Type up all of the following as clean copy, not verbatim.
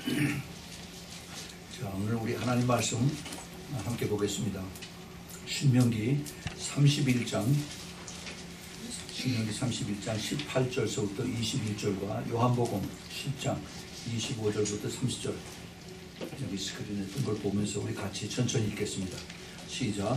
자, 오늘 우리 하나님 말씀 함께 보겠습니다. 신명기 31장 18절서부터 21절과 요한복음 10장 25절부터 30절, 여기 스크린에 뜬 걸 보면서 우리 같이 천천히 읽겠습니다. 시작.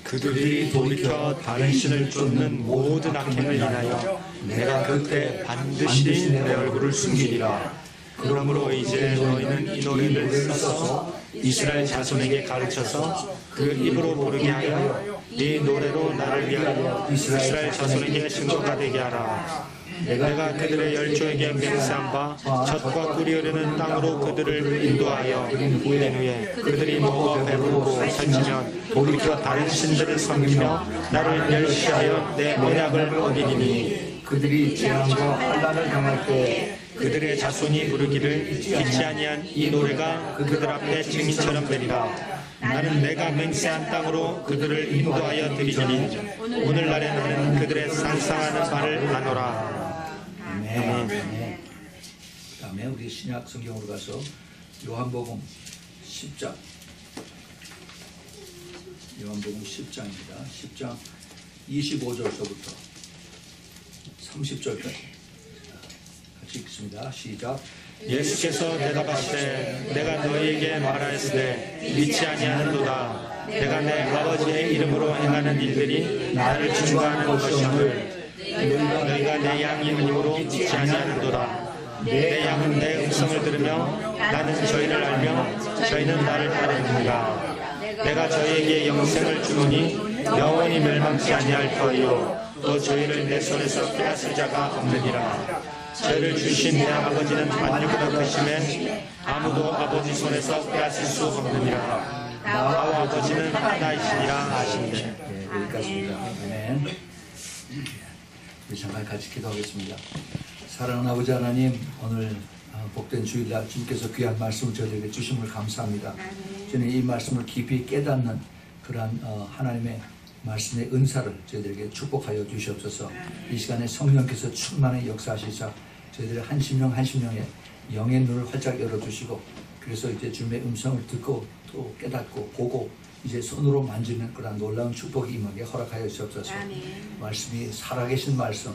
그들이 돌이켜 다른 신을 쫓는 모든 악행을 인하여 내가 그때 반드시 내 얼굴을 숨기리라. 그러므로 이제 너희는 이 노래를 써서 이스라엘 자손에게 가르쳐서 그 입으로 부르게 하여 이 노래로 나를 위하여 이스라엘 자손에게 증거가 되게 하라. 내가 그들의 열조에게 맹세한 바 젖과 꿀이 흐르는 땅으로 그들을 인도하여 이른 후에 그들이 먹어 배부르고 살찌면 돌이켜 다른 신들을 섬기며 나를 멸시하여 내 언약을 어기리니, 그들이 재앙과 환난을 당할 때 그들의 자손이 부르기를 잊지 아니한 이 노래가 그들 앞에 증인처럼 되리라. 나는 내가 맹세한 땅으로 그들을 인도하여 드리리니 오늘날에 나는 그들의 상상하는 바를 아노라. 아멘. 그 다음에 우리 신약 성경으로 가서 요한복음 10장, 요한복음 10장입니다. 10장 25절서부터 30절까지 같이 읽습니다. 시작. 예수께서 대답하시되 내가 너희에게 말하였으되 믿지 아니하는도다. 내가 내 아버지의 이름으로 행하는 일들이 나를 증거하는 것임을 너희가 내 양이 아니므로 믿지 아니하는도다. 내 양은 내 음성을 들으며 나는 저희를 알며 저희는 나를 따르느니라. 내가 저희에게 영생을 주노니 영원히 멸망치 아니할 터이요 또 저희를 내 손에서 빼앗을 자가 없느니라. 저희를 주신 내 아버지는 만유보다 크심에 아무도 아버지 손에서 빼앗을 수 없느니라. 나와 아버지는 하나이시니라 하시니라. 여기까지입니다. 아멘. 우리 잠깐 같이 기도하겠습니다. 사랑하는 아버지 하나님, 오늘 복된 주일날 주님께서 귀한 말씀을 저희에게 주심을 감사합니다. 저는 이 말씀을 깊이 깨닫는 그러한 하나님의 말씀의 은사를 저희들에게 축복하여 주시옵소서. 이 시간에 성령께서 충만히 역사하시사 저희들의 한 심령 한 심령에 영의 눈을 활짝 열어주시고, 그래서 이제 주님의 음성을 듣고 또 깨닫고 보고 이제 손으로 만지는 그런 놀라운 축복이 임하게 허락하여 주시옵소서. 말씀이 살아계신 말씀,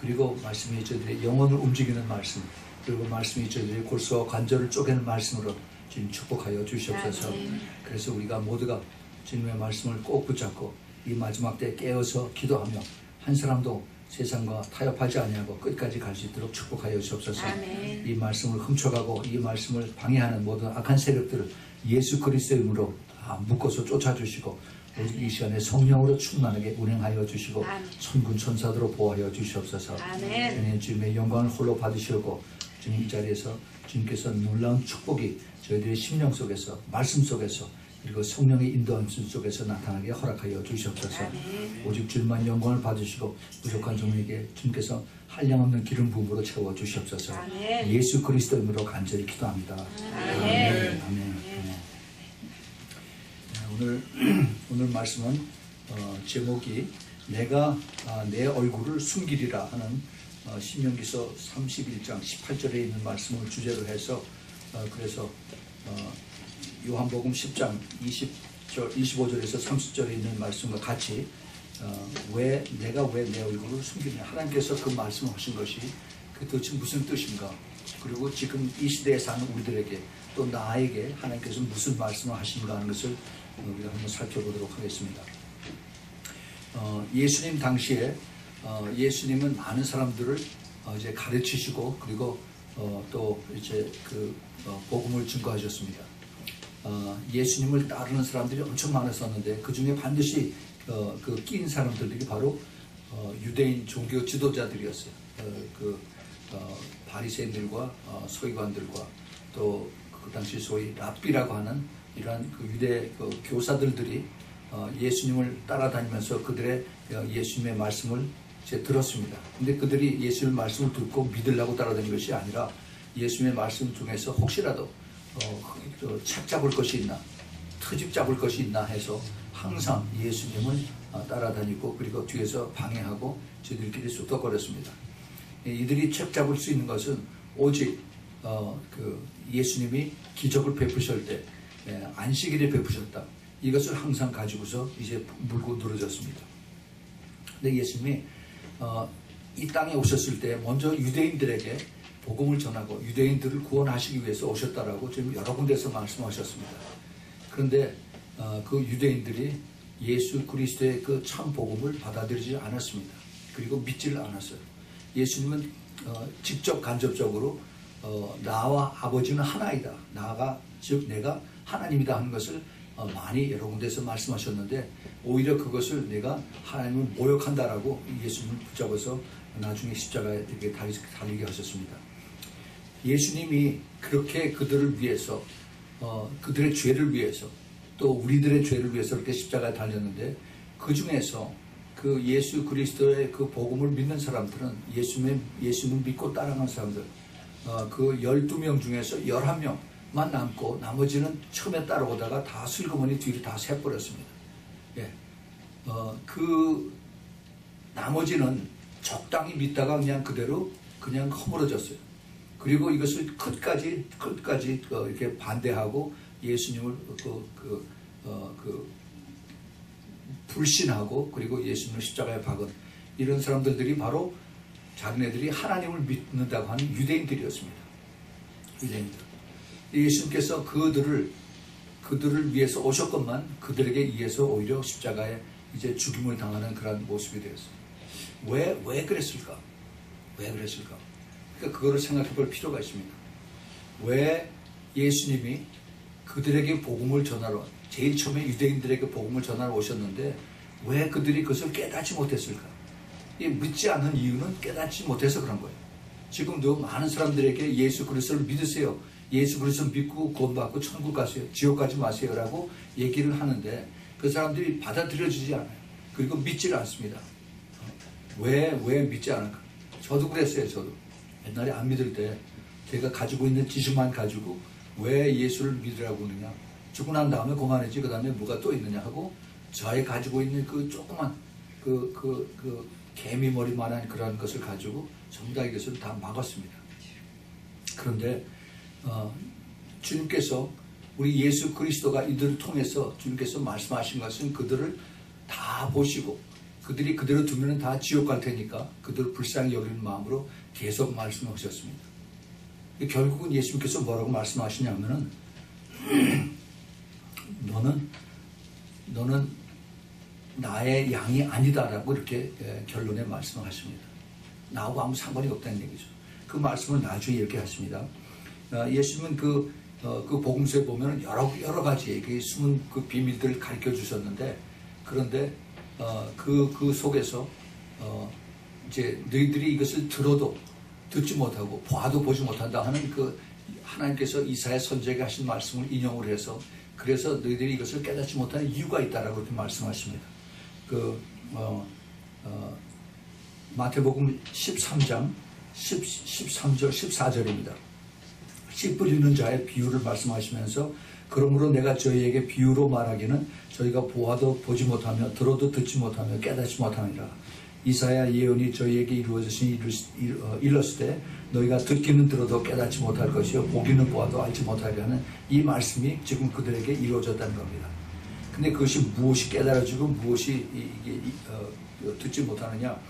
그리고 말씀이 저희들의 영혼을 움직이는 말씀, 그리고 말씀이 저희들의 골수와 관절을 쪼개는 말씀으로 주님 축복하여 주시옵소서. 그래서 우리가 모두가 주님의 말씀을 꼭 붙잡고 이 마지막 때 깨어서 기도하며 한 사람도 세상과 타협하지 아니하고 끝까지 갈 수 있도록 축복하여 주옵소서. 이 말씀을 훔쳐가고 이 말씀을 방해하는 모든 악한 세력들을 예수 그리스도의 이름으로 다 묶어서 쫓아주시고, 오직 이 시간에 성령으로 충만하게 운행하여 주시고 천군 천사들로 보호하여 주시옵소서. 주님의 영광을 홀로 받으시고 주님 이 자리에서 주님께서 놀라운 축복이 저희들의 심령 속에서 말씀 속에서 그리고 성령의 인도함 속에서 나타나게 허락하여 주시옵소서. 오직 주님만 영광을 받으시고 부족한 종에게 주님께서 한량없는 기름 부음으로 채워 주시옵소서. 예수 그리스도 이름으로 간절히 기도합니다. 아멘. 아멘. 오늘 말씀은 제목이 내가 내 얼굴을 숨기리라 하는 신명기서 31장 18절에 있는 말씀을 주제로 해서 그래서 요한복음 10장 25절에서 30절에 있는 말씀과 같이 내가 왜 내 얼굴을 숨기냐, 하나님께서 그 말씀을 하신 것이 그 도대체 무슨 뜻인가, 그리고 지금 이 시대에 사는 우리들에게 또 나에게 하나님께서 무슨 말씀을 하신가 하는 것을 우리가 한번 살펴보도록 하겠습니다. 예수님 당시에 예수님은 많은 사람들을 이제 가르치시고 그리고 또 이제 그 복음을 증거하셨습니다. 예수님을 따르는 사람들이 엄청 많았었는데 그 중에 반드시 그 끼인 사람들이 바로 유대인 종교 지도자들이었어요. 바리새인들과 서기관들과 또 그 당시 소위 랍비라고 하는 이러한 그 유대 교사들이 예수님을 따라다니면서 그들의 예수님의 말씀을 들었습니다. 근데 그들이 예수님의 말씀을 듣고 믿으려고 따라다닌 것이 아니라 예수님의 말씀 중에서 혹시라도 책 잡을 것이 있나, 트집 잡을 것이 있나 해서 항상 예수님을 따라다니고 그리고 뒤에서 방해하고 저희들끼리 쑥덕거렸습니다. 이들이 책 잡을 수 있는 것은 오직 그 예수님이 기적을 베푸실 때 안식일에 베푸셨다. 이것을 항상 가지고서 이제 물고 늘어졌습니다. 근데 예수님이 이 땅에 오셨을 때 먼저 유대인들에게 복음을 전하고 유대인들을 구원하시기 위해서 오셨다라고 지금 여러 군데서 말씀하셨습니다. 그런데 그 유대인들이 예수 그리스도의 그 참 복음을 받아들이지 않았습니다. 그리고 믿지를 않았어요. 예수님은 직접 간접적으로 나와 아버지는 하나이다. 나가 즉 내가 하나님이다 하는 것을 많이 여러 군데서 말씀하셨는데 오히려 그것을 내가 하나님을 모욕한다라고 예수님을 붙잡아서 나중에 십자가에 이렇게 달리게 하셨습니다. 예수님이 그렇게 그들을 위해서 그들의 죄를 위해서 또 우리들의 죄를 위해서 그렇게 십자가에 달렸는데 그 중에서 그 예수 그리스도의 그 복음을 믿는 사람들은 예수님을 믿고 따라가는 사람들 그 12명 중에서 11명만 남고 나머지는 처음에 따라오다가 다 슬그머니 뒤로 다 새버렸습니다. 예. 그 나머지는 적당히 믿다가 그냥 그대로 그냥 허물어졌어요. 그리고 이것을 끝까지 이렇게 반대하고 예수님을 불신하고 그리고 예수님을 십자가에 박은 이런 사람들이 바로 자기네들이 하나님을 믿는다고 하는 유대인들이었습니다. 유대인들. 예수님께서 그들을 위해서 오셨건만 그들에게 의해서 오히려 십자가에 이제 죽임을 당하는 그런 모습이 되었어요. 왜 그랬을까? 왜 그랬을까? 그러니까 그거를 생각해 볼 필요가 있습니다. 왜 예수님이 그들에게 복음을 전하러 제일 처음에 유대인들에게 복음을 전하러 오셨는데 왜 그들이 그것을 깨닫지 못했을까? 믿지 않는 이유는 깨닫지 못해서 그런 거예요. 지금도 많은 사람들에게 예수 그리스도를 믿으세요. 예수 그리스도 믿고 구원받고 천국 가세요. 지옥 가지 마세요. 라고 얘기를 하는데 그 사람들이 받아들여지지 않아요. 그리고 믿지를 않습니다. 왜 믿지 않을까? 저도 그랬어요. 저도 옛날에 안 믿을 때 제가 가지고 있는 지식만 가지고 왜 예수를 믿으라고 하느냐? 죽고 난 다음에 그만이지 그 다음에 뭐가 또 있느냐 하고 저의 가지고 있는 그 조그만 그 개미머리만한 그런 것을 가지고 전부 다 이것을 다 막았습니다. 그런데 주님께서 우리 예수 그리스도가 이들을 통해서 주님께서 말씀하신 것은 그들을 다 보시고 그들이 그대로 두면 다 지옥 갈 테니까 그들을 불쌍히 여기는 마음으로 계속 말씀하셨습니다. 결국은 예수님께서 뭐라고 말씀하시냐면은 너는 나의 양이 아니다라고 이렇게 결론에 말씀을 하십니다. 나하고 아무 상관이 없다는 얘기죠. 그 말씀을 나중에 이렇게 하십니다. 예수님은 그 복음서에 보면 여러 가지 그 숨은 그 비밀들을 가르쳐 주셨는데 그런데 그 속에서 이제 너희들이 이것을 들어도 듣지 못하고 봐도 보지 못한다 하는 그 하나님께서 이사야 선지자에게 하신 말씀을 인용을 해서 그래서 너희들이 이것을 깨닫지 못하는 이유가 있다라고 그렇게 말씀하십니다. 마태복음 13장 13절 14절입니다. 씨 뿌리는 자의 비유를 말씀하시면서 그러므로 내가 저희에게 비유로 말하기는 저희가 보아도 보지 못하며 들어도 듣지 못하며 깨닫지 못하니라. 이사야 예언이 저희에게 이루어졌으니 일렀을 때 너희가 듣기는 들어도 깨닫지 못할 것이요 보기는 보아도 알지 못하리라 하는 이 말씀이 지금 그들에게 이루어졌다는 겁니다. 근데 그것이 무엇이 깨달아지고 무엇이 듣지 못하느냐?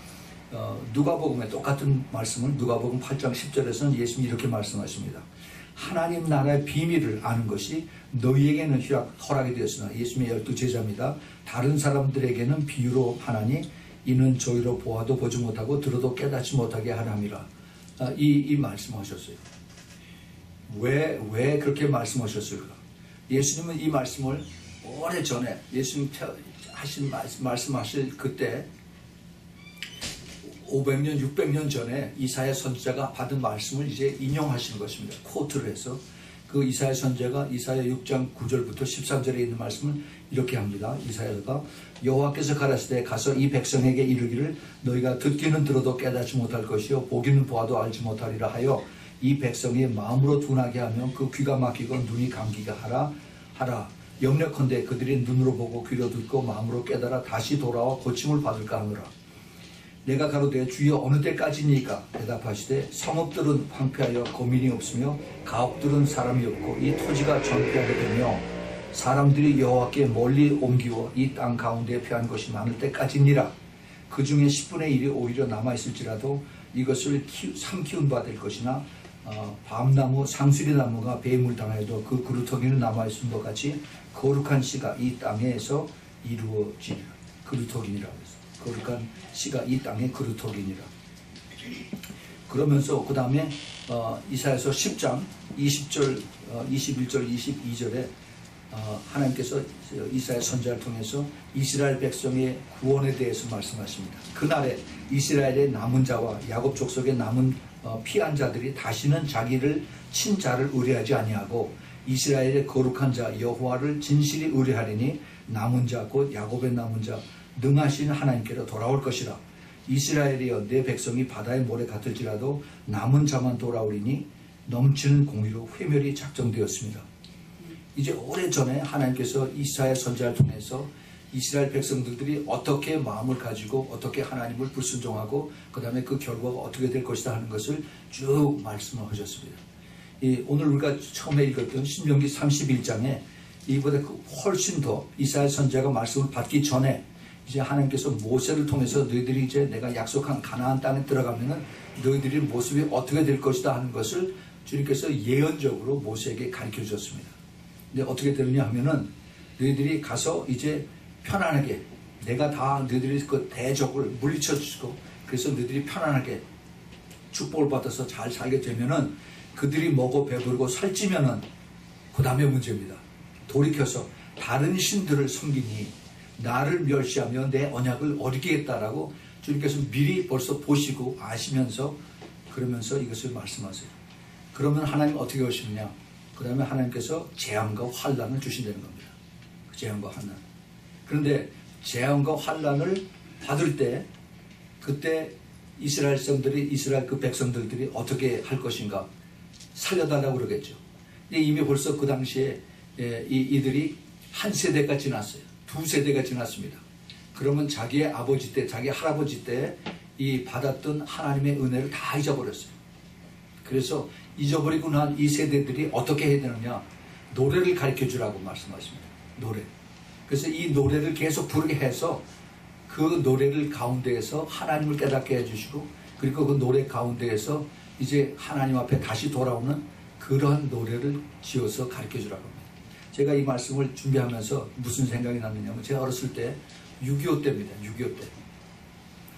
누가복음의 똑같은 말씀을 누가복음 8장 10절에서는 예수님이 이렇게 말씀하십니다. 하나님 나라의 비밀을 아는 것이 너희에게는 허락이 되었으나 예수님의 12제자입니다. 다른 사람들에게는 비유로 하나니 이는 저희로 보아도 보지 못하고 들어도 깨닫지 못하게 하람이라. 이 말씀하셨어요. 왜 그렇게 말씀하셨을까? 예수님은 이 말씀을 오래전에 예수님 말씀하실 그때 500년, 600년 전에 이사야 선지자가 받은 말씀을 이제 인용하시는 것입니다. 코트를 해서 그 이사야 선지자가 이사야 6장 9절부터 13절에 있는 말씀을 이렇게 합니다. 이사야가 여호와께서 가라사대 가서 이 백성에게 이르기를 너희가 듣기는 들어도 깨닫지 못할 것이요 보기는 보아도 알지 못하리라 하여 이 백성이 마음으로 둔하게 하면 그 귀가 막히고 눈이 감기게 하라. 영력컨대 그들이 눈으로 보고 귀로 듣고 마음으로 깨달아 다시 돌아와 고침을 받을까 하노라. 내가 가로되 주여 어느 때까지니까 대답하시되 성읍들은 황폐하여 거민이 없으며 가옥들은 사람이 없고 이 토지가 전폐하게 되며 사람들이 여호와께 멀리 옮기워 이 땅 가운데 피한 것이 많을 때까지니라. 그 중에 10분의 1이 오히려 남아있을지라도 이것을 삼키운 바 될 것이나 밤나무 상수리나무가 배임을 당하여도 그 그루터기는 남아있은 것 같이 거룩한 씨가 이 땅에서 이루어지리라. 그루터기니라고 했어요. 거룩한 씨가 이 땅에 그루터기니라. 그러면서 그 다음에 이사야서 10장 20절, 21절, 22절에 하나님께서 이사야 선지자를 통해서 이스라엘 백성의 구원에 대해서 말씀하십니다. 그날에 이스라엘의 남은 자와 야곱 족속의 남은 피한 자들이 다시는 자기를 친자를 의뢰하지 아니하고 이스라엘의 거룩한 자 여호와를 진실히 의뢰하리니 남은 자 곧 야곱의 남은 자 능하신 하나님께로 돌아올 것이라. 이스라엘이여 내 백성이 바다의 모래 같을지라도 남은 자만 돌아오리니 넘치는 공의로 회멸이 작정되었습니다. 이제 오래전에 하나님께서 이사야 선지자를 통해서 이스라엘 백성들이 어떻게 마음을 가지고 어떻게 하나님을 불순종하고 그 다음에 그 결과가 어떻게 될 것이다 하는 것을 쭉 말씀을 하셨습니다. 오늘 우리가 처음에 읽었던 신명기 31장에 이보다 훨씬 더 이사야 선지자가 말씀을 받기 전에 이제 하나님께서 모세를 통해서 너희들이 이제 내가 약속한 가나안 땅에 들어가면은 너희들의 모습이 어떻게 될 것이다 하는 것을 주님께서 예언적으로 모세에게 가르쳐 주셨습니다. 근데 어떻게 되느냐 하면은 너희들이 가서 이제 편안하게 내가 다 너희들이 그 대적을 물리쳐 주시고 그래서 너희들이 편안하게 축복을 받아서 잘 살게 되면은 그들이 먹어 배부르고 살찌면은 그 다음에 문제입니다. 돌이켜서 다른 신들을 섬기니 나를 멸시하며 내 언약을 어기겠다라고 주님께서 미리 벌써 보시고 아시면서 그러면서 이것을 말씀하세요. 그러면 하나님 어떻게 하시느냐? 그 다음에 하나님께서 재앙과 환란을 주신다는 겁니다. 그 재앙과 환란. 그런데 재앙과 환란을 받을 때 그때 이스라엘 그 백성들이 어떻게 할 것인가? 살려달라고 그러겠죠. 이미 벌써 그 당시에 이들이 한 세대가 지났어요. 두 세대가 지났습니다. 그러면 자기의 아버지 때, 자기 할아버지 때 이 받았던 하나님의 은혜를 다 잊어버렸어요. 그래서 잊어버리고 난 이 세대들이 어떻게 해야 되느냐? 노래를 가르쳐 주라고 말씀하십니다. 노래. 그래서 이 노래를 계속 부르게 해서 그 노래를 가운데에서 하나님을 깨닫게 해주시고 그리고 그 노래 가운데에서 이제 하나님 앞에 다시 돌아오는 그러한 노래를 지어서 가르쳐 주라고 합니다. 제가 이 말씀을 준비하면서 무슨 생각이 났느냐면 제가 어렸을 때 6.25 때입니다. 6.25 때.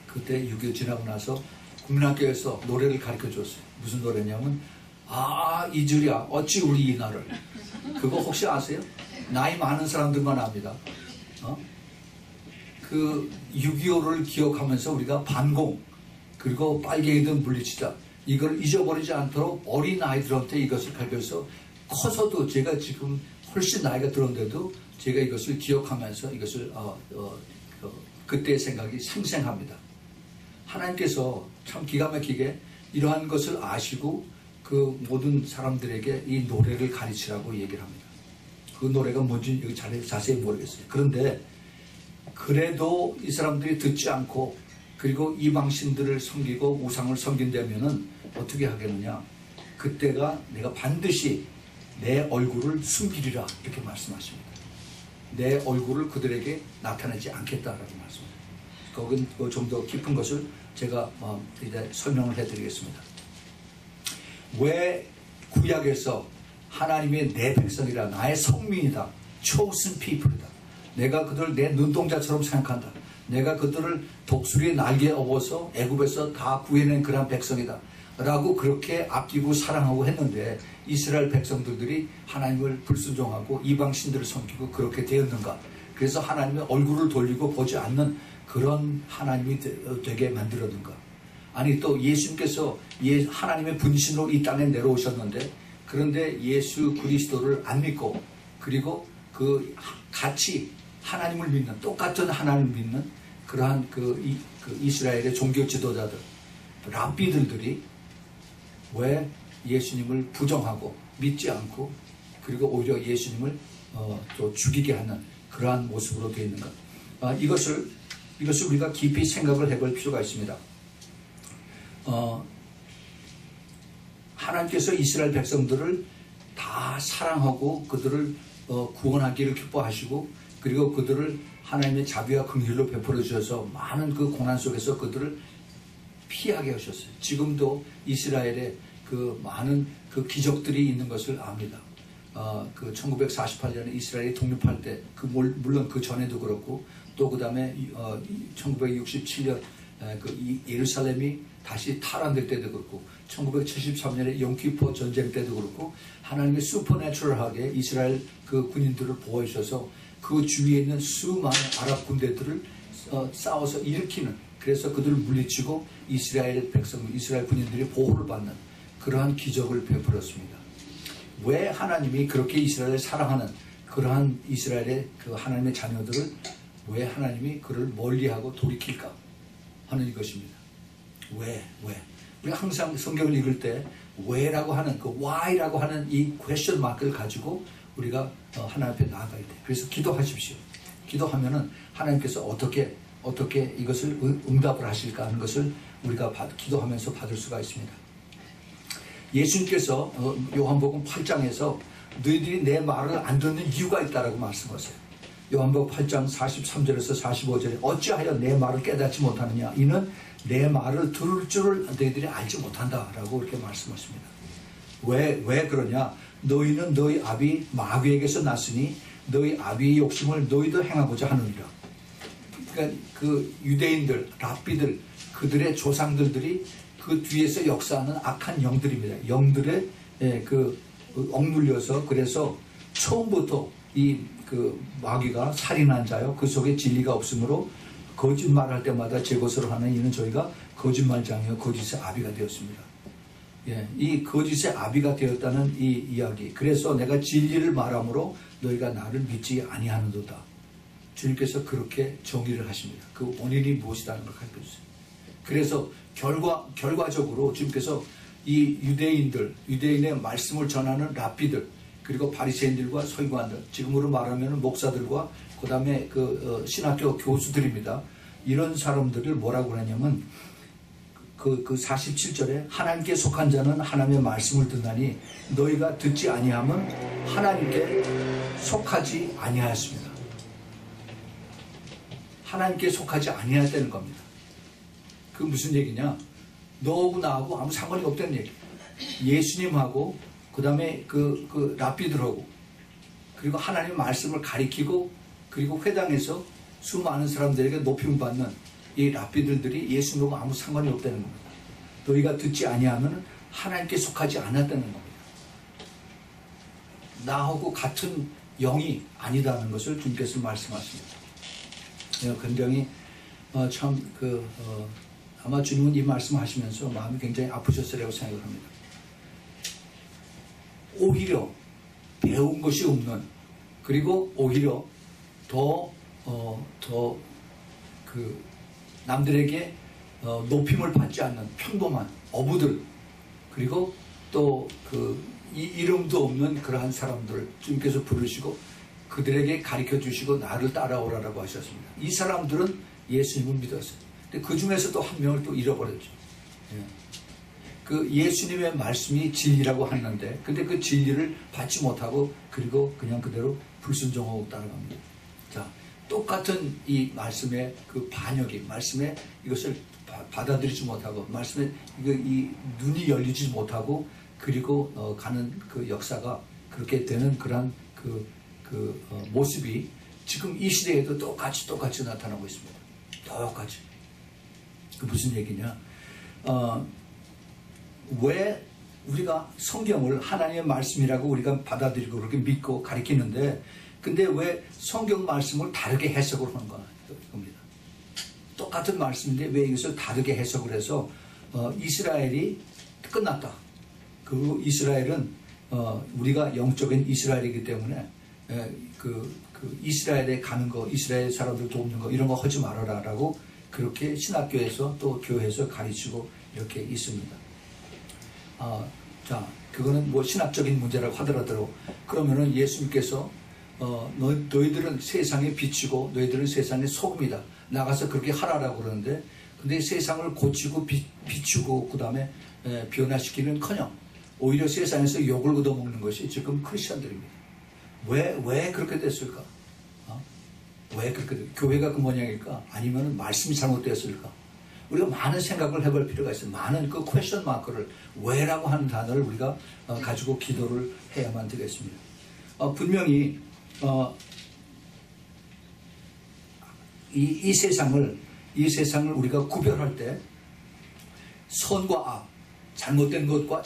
그때 6.25 지나고 나서 국민학교에서 노래를 가르쳐 줬어요. 무슨 노래냐면 이주랴 어찌 우리 이 나를. 그거 혹시 아세요? 나이 많은 사람들만 압니다. 그 6.25를 기억하면서 우리가 반공 그리고 빨갱이든 물리치자 이걸 잊어버리지 않도록 어린 아이들한테 이것을 가르쳐서 커서도 제가 지금 훨씬 나이가 들었는데도 제가 이것을 기억하면서 이것을 그때의 생각이 생생합니다. 하나님께서 참 기가 막히게 이러한 것을 아시고 그 모든 사람들에게 이 노래를 가르치라고 얘기를 합니다. 그 노래가 뭔지 여기 자세히 모르겠어요. 그런데 그래도 이 사람들이 듣지 않고 그리고 이방신들을 섬기고 우상을 섬긴다면은 어떻게 하겠느냐? 그때가 내가 반드시 내 얼굴을 숨기리라 이렇게 말씀하십니다. 내 얼굴을 그들에게 나타내지 않겠다라고 말씀합니다. 거긴 좀 더 깊은 것을 제가 이제 설명을 해드리겠습니다. 왜 구약에서 하나님의 내 백성이라 나의 성민이다, chosen people이다. 내가 그들을 내 눈동자처럼 생각한다. 내가 그들을 독수리의 날개에 업어서 애굽에서 다 구해낸 그런 백성이다 라고 그렇게 아끼고 사랑하고 했는데 이스라엘 백성들이 하나님을 불순종하고 이방신들을 섬기고 그렇게 되었는가? 그래서 하나님의 얼굴을 돌리고 보지 않는 그런 하나님이 되게 만들었는가? 아니 또 예수님께서 하나님의 분신으로 이 땅에 내려오셨는데 그런데 예수 그리스도를 안 믿고 그리고 그 같이 하나님을 믿는 똑같은 하나님을 믿는 그러한 그 이스라엘의 종교 지도자들 랍비들이 왜 예수님을 부정하고 믿지 않고 그리고 오히려 예수님을 또 죽이게 하는 그러한 모습으로 되어 있는가? 이것을 이것을 우리가 깊이 생각을 해볼 필요가 있습니다. 하나님께서 이스라엘 백성들을 다 사랑하고 그들을 구원하기를 기뻐하시고, 그리고 그들을 하나님의 자비와 긍휼로 베풀어 주셔서 많은 그 고난 속에서 그들을 피하게 하셨어요. 지금도 이스라엘에 그 많은 그 기적들이 있는 것을 압니다. 그 1948년에 이스라엘이 독립할 때, 물론 그 전에도 그렇고, 또 그 다음에 1967년 그 예루살렘이 다시 탈환될 때도 그렇고, 1973년에 용키포 전쟁 때도 그렇고, 하나님의 슈퍼내추럴하게 이스라엘 그 군인들을 보호해 주셔서 그 주위에 있는 수많은 아랍 군대들을 싸워서 일으키는, 그래서 그들을 물리치고 이스라엘 백성, 이스라엘 군인들이 보호를 받는 그러한 기적을 베풀었습니다. 왜 하나님이 그렇게 이스라엘을 사랑하는 그러한 이스라엘의 그 하나님의 자녀들을 왜 하나님이 그를 멀리하고 돌이킬까 하는 이것입니다. 왜? 우리가 항상 성경을 읽을 때 왜라고 하는 그 why라고 하는 이 question mark를 가지고 우리가 하나님 앞에 나아가야 돼. 그래서 기도하십시오. 기도하면은 하나님께서 어떻게 이것을 응답을 하실까 하는 것을 우리가 기도하면서 받을 수가 있습니다. 예수님께서 요한복음 8장에서 너희들이 내 말을 안 듣는 이유가 있다라고 말씀하세요. 요한복음 8장 43절에서 45절에 어찌하여 내 말을 깨닫지 못하느냐, 이는 내 말을 들을 줄을 너희들이 알지 못한다라고 이렇게 말씀하십니다. 왜 그러냐? 너희는 너희 아비 마귀에게서 났으니 너희 아비의 욕심을 너희도 행하고자 하느니라. 그러니까 그 유대인들, 랍비들, 그들의 조상들이 그 뒤에서 역사하는 악한 영들입니다. 영들의 그 억눌려서, 그래서 처음부터 이 그 마귀가 살인한 자요, 그 속에 진리가 없으므로 거짓말할 때마다 제 것으로 하는 이는 저희가 거짓말장이요 거짓의 아비가 되었습니다. 이 거짓의 아비가 되었다는 이 이야기. 그래서 내가 진리를 말함으로 너희가 나를 믿지 아니하는도다. 주님께서 그렇게 정의를 하십니다. 그 원인이 무엇이라는 걸 가르쳐주세요. 그래서 결과적으로 주님께서 이 유대인의 말씀을 전하는 랍비들, 그리고 바리새인들과 서기관들, 지금으로 말하면 목사들과 그 다음에 신학교 교수들입니다. 이런 사람들을 뭐라고 그러냐면 그 47절에 하나님께 속한 자는 하나님의 말씀을 듣나니 너희가 듣지 아니하면 하나님께 속하지 아니하였습니다. 하나님께 속하지 아니하였다는 겁니다. 그 무슨 얘기냐? 너하고 나하고 아무 상관이 없다는 얘기. 예수님하고 그 다음에 그 랍비들하고, 그리고 하나님의 말씀을 가리키고, 그리고 회당에서 수많은 사람들에게 높임 받는 이 랍비들이 예수님하고 아무 상관이 없다는 겁니다. 너희가 듣지 아니하면 하나님께 속하지 않았다는 겁니다. 나하고 같은 영이 아니다는 것을 주님께서 말씀하십니다. 굉장히 아마 주님은 이 말씀하시면서 마음이 굉장히 아프셨으리라고 생각을 합니다. 오히려 배운 것이 없는, 그리고 오히려 더 남들에게 높임을 받지 않는 평범한 어부들, 그리고 또 이름도 없는 그러한 사람들을 주님께서 부르시고 그들에게 가르쳐 주시고 나를 따라오라라고 하셨습니다. 이 사람들은 예수님을 믿었어요. 근데 그 중에서도 한 명을 또 잃어버렸죠. 그 예수님의 말씀이 진리라고 하는데, 근데 그 진리를 받지 못하고, 그리고 그냥 그대로 불순종하고 따라갑니다. 자, 똑같은 이 말씀의 그 반역이, 말씀의 이것을 받아들이지 못하고, 말씀의 이 눈이 열리지 못하고, 그리고 가는 그 역사가 그렇게 되는 그러한 모습이 지금 이 시대에도 똑같이 나타나고 있습니다. 똑같이. 그 무슨 얘기냐? 왜 우리가 성경을 하나님의 말씀이라고 우리가 받아들이고 그렇게 믿고 가르치는데, 근데 왜 성경 말씀을 다르게 해석을 하는 겁니다. 똑같은 말씀인데 왜 이것을 다르게 해석을 해서 이스라엘이 끝났다. 그 이스라엘은 우리가 영적인 이스라엘이기 때문에 이스라엘에 가는 거, 이스라엘 사람들 돕는 거, 이런 거 하지 말아라라고 그렇게 신학교에서 또 교회에서 가르치고 이렇게 있습니다. 자, 그거는 뭐 신학적인 문제라고 하더라도, 그러면은 예수님께서 너희들은 세상의 빛이고 너희들은 세상의 소금이다. 나가서 그렇게 하라라고 그러는데, 근데 세상을 고치고 비추고 그 다음에 변화시키는커녕 오히려 세상에서 욕을 얻어먹는 것이 지금 크리스천들입니다. 왜 그렇게 됐을까? 왜 그렇게 됐을까? 교회가 그 모양일까? 아니면 말씀이 잘못되었을까? 우리가 많은 생각을 해볼 필요가 있어요. 많은 그 퀘스천 마크를 왜라고 하는 단어를 우리가 가지고 기도를 해야만 되겠습니다. 분명히 이 세상을 우리가 구별할 때 선과 악, 잘못된 것과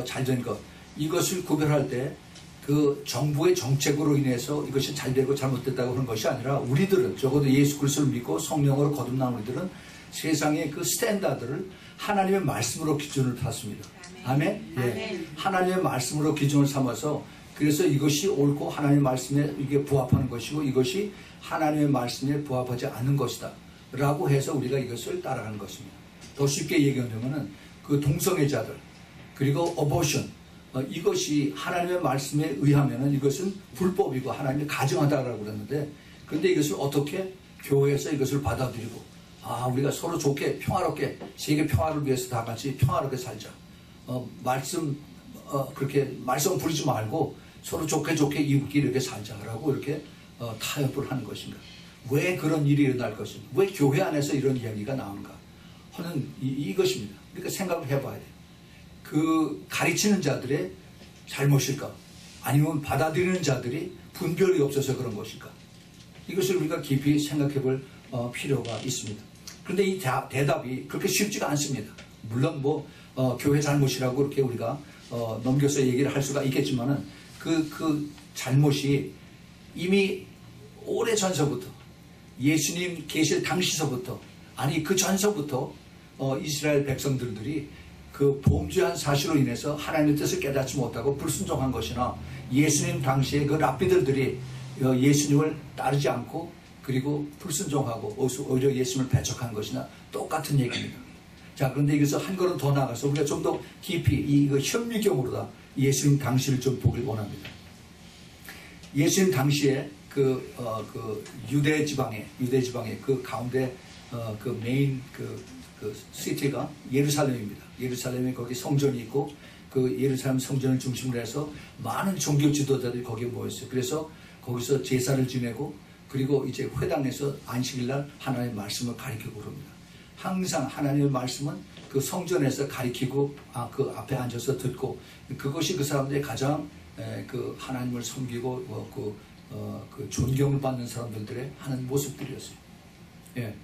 잘된 것, 이것을 구별할 때 그 정부의 정책으로 인해서 이것이 잘되고 잘못됐다고 하는 것이 아니라 우리들은, 적어도 예수 그리스도를 믿고 성령으로 거듭난 우리들은 세상의 그 스탠다드를 하나님의 말씀으로 기준을 탔습니다. 아멘? 예. 하나님의 말씀으로 기준을 삼아서, 그래서 이것이 옳고 하나님의 말씀에 이게 부합하는 것이고 이것이 하나님의 말씀에 부합하지 않는 것이다 라고 해서 우리가 이것을 따라가는 것입니다. 더 쉽게 얘기하면은 그 동성애자들, 그리고 어보션, 이것이 하나님의 말씀에 의하면은 이것은 불법이고 하나님이 가증하다라고 그랬는데, 그런데 이것을 어떻게 교회에서 이것을 받아들이고, 우리가 서로 좋게 평화롭게 세계 평화를 위해서 다 같이 평화롭게 살자. 그렇게 말씀 부리지 말고 서로 좋게 이웃끼리 이렇게 살자라고 이렇게 타협을 하는 것인가? 왜 그런 일이 일어날 것인가? 왜 교회 안에서 이런 이야기가 나오는가 하는 이것입니다. 그러니까 생각을 해봐야 돼요. 그 가르치는 자들의 잘못일까? 아니면 받아들이는 자들이 분별이 없어서 그런 것일까? 이것을 우리가 깊이 생각해 볼 필요가 있습니다. 그런데 이 대답이 그렇게 쉽지가 않습니다. 물론 교회 잘못이라고 이렇게 우리가 넘겨서 얘기를 할 수가 있겠지만은 그 잘못이 이미 오래 전서부터, 예수님 계실 당시서부터, 아니 그 전서부터 이스라엘 백성들이 그 범죄한 사실로 인해서 하나님의 뜻을 깨닫지 못하고 불순종한 것이나, 예수님 당시에 그 랍비들이 예수님을 따르지 않고 그리고 불순종하고 오히려 예수님을 배척한 것이나 똑같은 얘기입니다. 자, 그런데 여기서 한 걸음 더 나가서 우리가 좀 더 깊이 이거 현미경으로다 예수님 당시를 좀 보길 원합니다. 예수님 당시에 그 유대 지방에 그 가운데 그 메인 그 시티가 예루살렘입니다. 예루살렘에 거기 성전이 있고, 그 예루살렘 성전을 중심으로 해서 많은 종교 지도자들이 거기에 모였어요. 그래서 거기서 제사를 지내고, 그리고 이제 회당에서 안식일날 하나님의 말씀을 가르치고 그럽니다. 항상 하나님의 말씀은 그 성전에서 가르치고 그 앞에 앉아서 듣고, 그것이 그 사람들이 가장 그 하나님을 섬기고 그 존경을 받는 사람들의 하는 모습들이었어요. 예.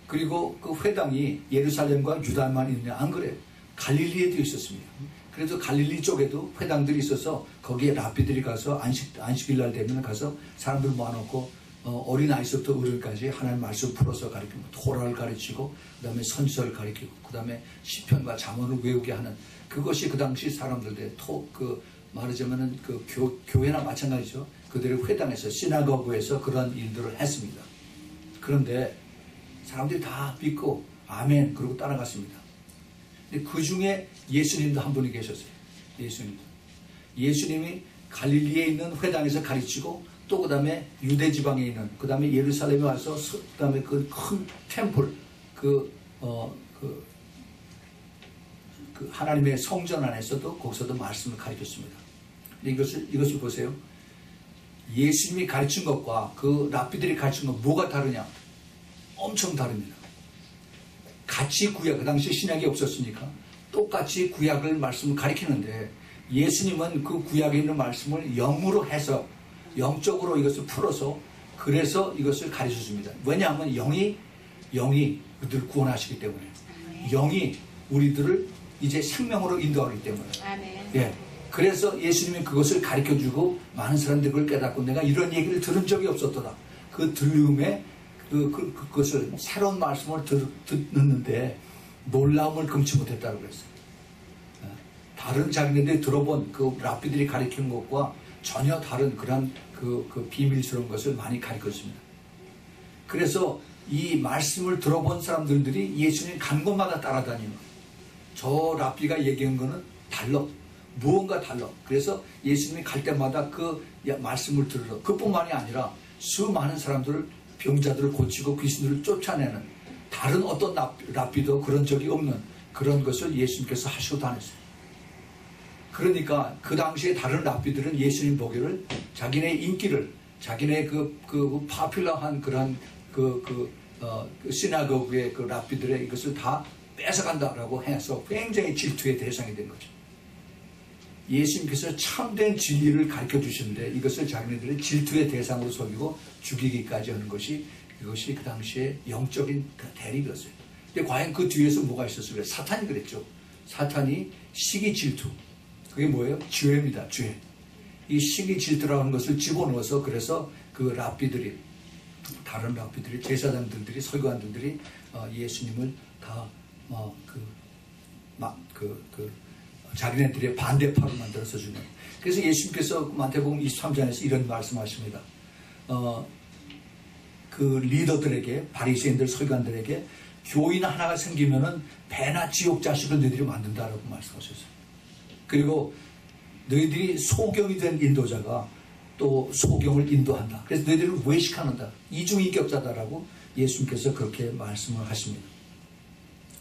그리고 그 회당이 예루살렘과 유다만 있느냐? 안 그래요. 갈릴리에도 있었습니다. 그래서 갈릴리 쪽에도 회당들이 있어서 거기에 랍비들이 가서 안식일날 되면 가서 사람들 모아놓고 어린아이부터 어른까지 하나님 말씀 풀어서 가르치고, 토라를 가르치고, 그 다음에 선지서를 가르치고, 그 다음에 시편과 잠언을 외우게 하는, 그것이 그 당시 사람들의 말하자면은 그 교회나 마찬가지죠. 그들의 회당에서, 시나고그에서 그런 일들을 했습니다. 그런데 사람들이 다 믿고 아멘 그러고 따라갔습니다. 근데 그 중에 예수님도 한 분이 계셨어요. 예수님이 갈릴리에 있는 회당에서 가르치고, 또 그 다음에 유대 지방에 있는, 그 다음에 예루살렘에 와서 그 다음에 그 큰 템플, 그 하나님의 성전 안에서도 거기서도 말씀을 가르쳤습니다. 근데 이것을 보세요. 예수님이 가르친 것과 그 랍비들이 가르친 것 뭐가 다르냐? 엄청 다릅니다. 같이 구약, 그 당시 신약이 없었으니까 똑같이 구약을 말씀을 가르치는데, 예수님은 그 구약에 있는 말씀을 영으로 해서 영적으로 이것을 풀어서 그래서 이것을 가르쳐줍니다. 왜냐하면 영이 우리들을 구원하시기 때문에, 영이 우리들을 이제 생명으로 인도하기 때문에. 예. 그래서 예수님이 그것을 가르쳐주고 많은 사람들이 그걸 깨닫고, 내가 이런 얘기를 들은 적이 없었더라. 그 들음에 그것을 새로운 말씀을 듣는데 놀라움을 금치 못했다고 그랬어요. 다른 자기네들이 들어본 그 랍비들이 가르친 것과 전혀 다른 그런 그 비밀스러운 것을 많이 가르쳤습니다. 그래서 이 말씀을 들어본 사람들이 예수님 간 곳마다 따라다니는, 저 랍비가 얘기한 거는 달라, 무언가 달라. 그래서 예수님이 갈 때마다 그 말씀을 들으러, 그뿐만이 아니라 수많은 사람들을 병자들을 고치고 귀신들을 쫓아내는 다른 어떤 랍비도 그런 적이 없는 그런 것을 예수님께서 하시고 다녔어요. 그러니까 그 당시에 다른 랍비들은 예수님 보기를 자기네 인기를, 자기네 그 파퓰러한 그런 시나고그의 그 랍비들의 이것을 다 뺏어간다라고 해서 굉장히 질투의 대상이 된 거죠. 예수님께서 참된 진리를 가르쳐 주시는데 이것을 자기네들의 질투의 대상으로 섬기고 죽이기까지 하는 것이, 이것이 그 당시에 영적인 대립이었어요. 근데 과연 그 뒤에서 뭐가 있었어요? 사탄이 그랬죠. 사탄이 시기 질투. 그게 뭐예요? 죄입니다. 죄. 이 시기 질투라는 것을 집어넣어서, 그래서 그 랍비들이, 다른 랍비들이, 제사장들이, 서기관들이 예수님을 다 자기네들의 반대파로 만들어서 주는. 그래서 예수님께서 마태복음 23장에서 이런 말씀하십니다. 그 리더들에게, 바리새인들, 서기관들에게 교인 하나가 생기면은 배나 지옥 자식을 너희들이 만든다라고 말씀하셨어요. 그리고 너희들이 소경이 된 인도자가 또 소경을 인도한다. 그래서 너희들을 외식하는다. 이중인격자다라고 예수님께서 그렇게 말씀을 하십니다.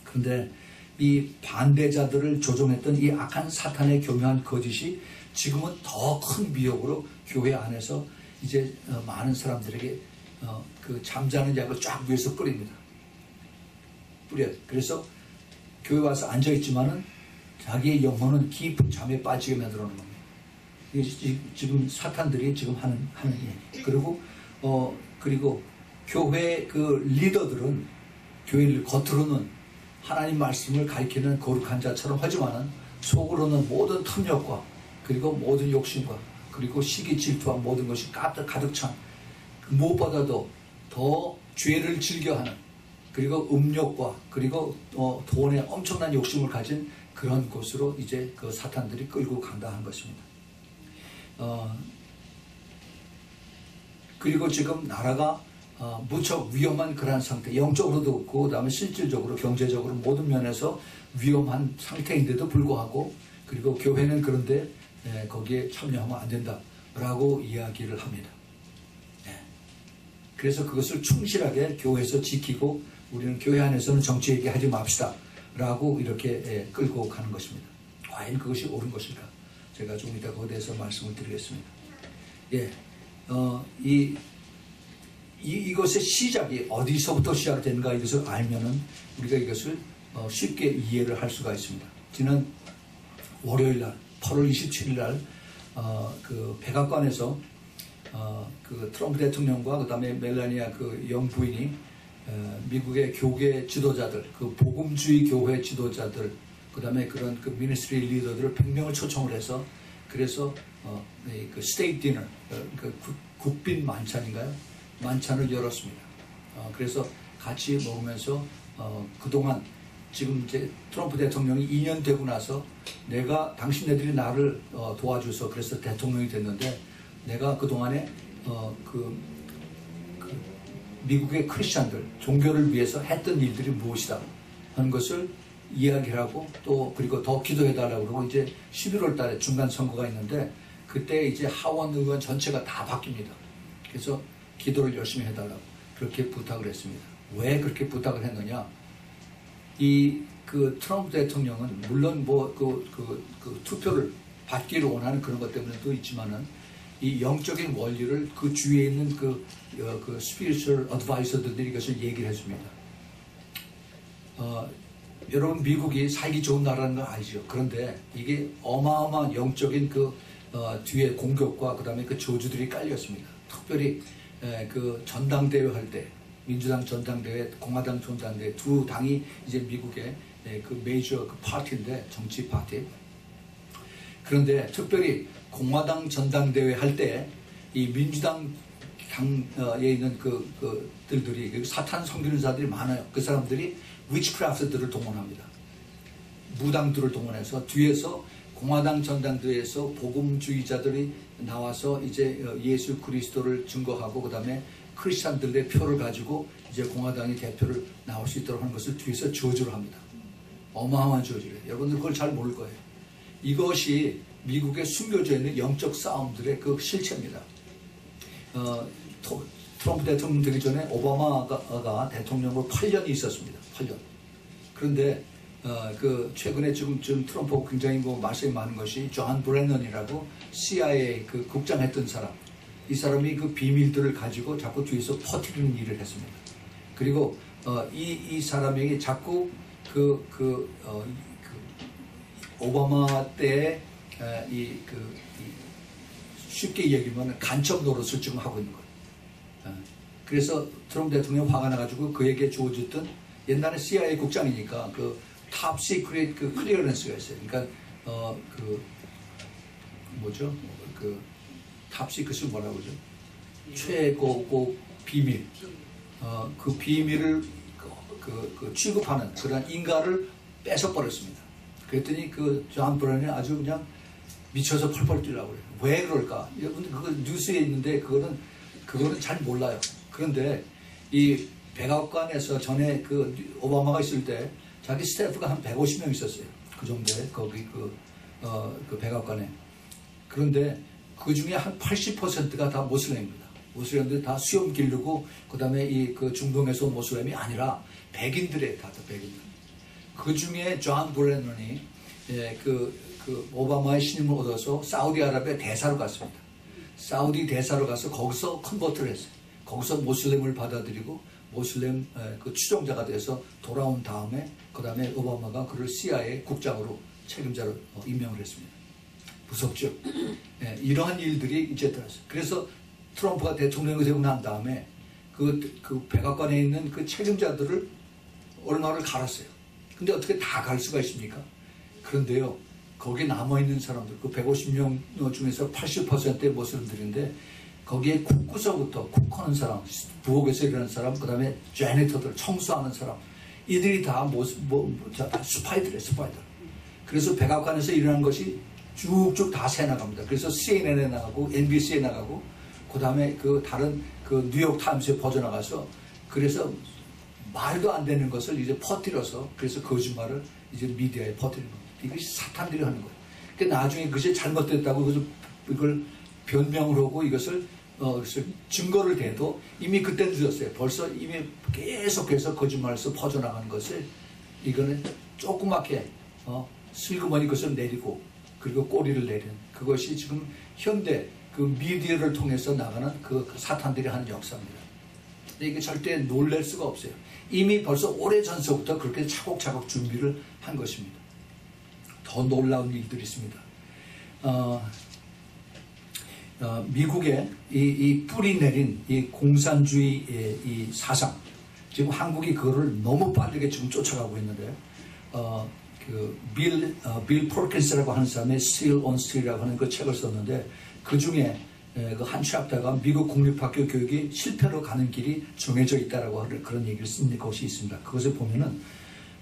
그런데 이 반대자들을 조종했던 이 악한 사탄의 교묘한 거짓이 지금은 더 큰 미혹으로 교회 안에서 이제 많은 사람들에게 그 잠자는 약을 쫙 위에서 뿌립니다. 뿌려요. 그래서 교회 와서 앉아있지만은 자기의 영혼은 깊은 잠에 빠지게 만들어 놓는 겁니다. 이게 지금 사탄들이 지금 하는 얘기. 그리고 교회 그 리더들은 교회를 겉으로는 하나님 말씀을 가리키는 거룩한 자처럼 하지만은 속으로는 모든 탐욕과 그리고 모든 욕심과 그리고 시기 질투와 모든 것이 가득 찬, 무엇보다도 더 죄를 즐겨하는, 그리고 음욕과 그리고 돈에 엄청난 욕심을 가진 그런 곳으로 이제 그 사탄들이 끌고 간다 한 것입니다. 그리고 지금 나라가 무척 위험한 그러한 상태, 영적으로도 그렇고 그다음에 실질적으로 경제적으로 모든 면에서 위험한 상태인데도 불구하고, 그리고 교회는 그런데 거기에 참여하면 안 된다라고 이야기를 합니다. 그래서 그것을 충실하게 교회에서 지키고 우리는 교회 안에서는 정치 얘기하지 맙시다 라고 이렇게 끌고 가는 것입니다. 과연 그것이 옳은 것일까? 제가 좀 이따 그에 대해서 말씀을 드리겠습니다. 이것의 시작이 어디서부터 시작되는가 이것을 알면은 우리가 이것을 쉽게 이해를 할 수가 있습니다. 지난 월요일 날 8월 27일 날 그 백악관에서 그 트럼프 대통령과 그 다음에 멜라니아 그 영부인이 미국의 교계 지도자들, 그 복음주의 교회 지도자들, 그 다음에 그런 그 미니스트리 리더들을 100명을 초청을 해서, 그래서 그 스테이트 디너, 그 국빈 만찬인가요? 만찬을 열었습니다. 그래서 같이 먹으면서 그동안 지금 이제 트럼프 대통령이 2년 되고 나서 내가 당신네들이 나를 도와줘서 그래서 대통령이 됐는데 내가 그동안에 미국의 크리스찬들, 종교를 위해서 했던 일들이 무엇이다 하는 것을 이야기를 하고, 또 그리고 더 기도해달라고 그러고, 이제 11월 달에 중간 선거가 있는데 그때 이제 하원 의원 전체가 다 바뀝니다. 그래서 기도를 열심히 해달라고 그렇게 부탁을 했습니다. 왜 그렇게 부탁을 했느냐? 그 트럼프 대통령은 물론 그 투표를 받기를 원하는 그런 것 때문에도 있지만은 이 영적인 원리를 그 주위에 있는 그 스피리추얼 어드바이서들이 이것을 얘기를 해줍니다. 여러분 미국이 살기 좋은 나라라는 건 알죠. 그런데 이게 어마어마한 영적인 그 뒤에 공격과 그 다음에 그 저주들이 깔렸습니다. 특별히 그 전당대회 할 때, 민주당 전당대회, 공화당 전당대회 두 당이 이제 미국의 그 메이저 그 파티인데, 정치 파티. 그런데 특별히 공화당 전당대회 할 때 이 민주당 당에 있는 그들이 사탄 섬기는 자들이 많아요. 그 사람들이 위치크래프트들을 동원합니다. 무당들을 동원해서 뒤에서 공화당 전당대회에서 복음주의자들이 나와서 이제 예수 그리스도를 증거하고, 그 다음에 크리스찬들의 표를 가지고 이제 공화당의 대표를 나올 수 있도록 하는 것을 뒤에서 저주를 합니다. 어마어마한 저주를. 여러분들 그걸 잘 모를 거예요. 이것이 미국의 숨겨져 있는 영적 싸움들의 그 실체입니다. 트럼프 대통령 되기 전에 오바마가 대통령으로 8년이 있었습니다. 8년. 그런데 그 최근에 지금 트럼프가 굉장히 말씀이 많은 것이 존 브레넌이라고 CIA 그 국장했던 사람. 이 사람이 그 비밀들을 가지고 자꾸 뒤에서 퍼뜨리는 일을 했습니다. 그리고 이 사람에게 자꾸 오바마 때 쉽게 얘기하면 간첩 노릇을 지금 하고 있는 거예요. 그래서 트럼프 대통령 화가 나가지고 그에게 주어졌던 옛날에 CIA 국장이니까 그 탑 시크릿 그 클리어런스가 있어요. 그러니까 탑 시크릿이 뭐라고 그러죠? 최고급 비밀. 그 비밀을 취급하는 그런 인가를 뺏어버렸습니다. 그랬더니 존 브레넌이 아주 그냥 미쳐서 펄펄 뛰려고 그래요. 왜 그럴까? 여러분 그거 뉴스에 있는데 그거는 잘 몰라요. 그런데 이 백악관에서 전에 오바마가 있을 때 자기 스태프가 한 150명 있었어요. 그 정도에 거기 그 백악관에. 그런데 그 중에 한 80%가 다 모슬렘입니다. 모슬렘들 다 수염 기르고 그다음에 그 중동에서 온 모슬렘이 아니라 백인들의 다 백인들. 그 중에 존 브레넌이 오바마의 신임을 얻어서 사우디아라비아 대사로 갔습니다. 사우디 대사로 가서 거기서 컨버트를 했어요. 거기서 모슬렘을 받아들이고 모슬렘 그 추종자가 돼서 돌아온 다음에 그 다음에 오바마가 그를 CIA 국장으로 책임자로 임명을 했습니다. 무섭죠? 이러한 일들이 이제 들었어요. 그래서 트럼프가 대통령이 되고 난 다음에 그 백악관에 있는 그 책임자들을 얼마를 갈았어요. 근데 어떻게 다 갈 수가 있습니까? 그런데요, 거기에 남아있는 사람들, 그 150명 중에서 80%의 모슬렘들인데 거기에 쿡구서부터 쿡하는 사람, 부엌에서 일하는 사람, 그 다음에 제니터들, 청소하는 사람, 이들이 다 다 스파이들이에요, 스파이들. 그래서 백악관에서 일하는 것이 쭉쭉 다 새나갑니다. 그래서 CNN에 나가고, NBC에 나가고, 그 다음에 다른 뉴욕타임스에 퍼져나가서, 그래서 말도 안 되는 것을 이제 퍼뜨려서, 그래서 거짓말을 이제 미디어에 퍼뜨리는 겁니다. 이것이 사탄들이 하는 거예요. 그러니까 나중에 그것이 잘못됐다고 이걸 변명을 하고 이것을 증거를 대도 이미 그때 늦었어요. 벌써 이미 계속해서 거짓말에서 퍼져나가는 것을 이거는 조그맣게 슬그머니 것을 내리고 그리고 꼬리를 내리는 그것이 지금 현대 그 미디어를 통해서 나가는 그 사탄들이 하는 역사입니다. 근데 이게 절대 놀랄 수가 없어요. 이미 벌써 오래전서부터 그렇게 차곡차곡 준비를 한 것입니다. 더 놀라운 일들이 있습니다. 미국의 이 뿌리 내린 이 공산주의의 이 사상, 지금 한국이 그거를 너무 빠르게 지금 쫓아가고 있는데, 빌 퍼킨스라고 하는 사람의 Still on Steel이라고 하는 그 책을 썼는데, 그 중에 그 한 챕터가 미국 국립학교 교육이 실패로 가는 길이 정해져 있다라고 하는 그런 얘기를 쓴 것이 있습니다. 그것을 보면은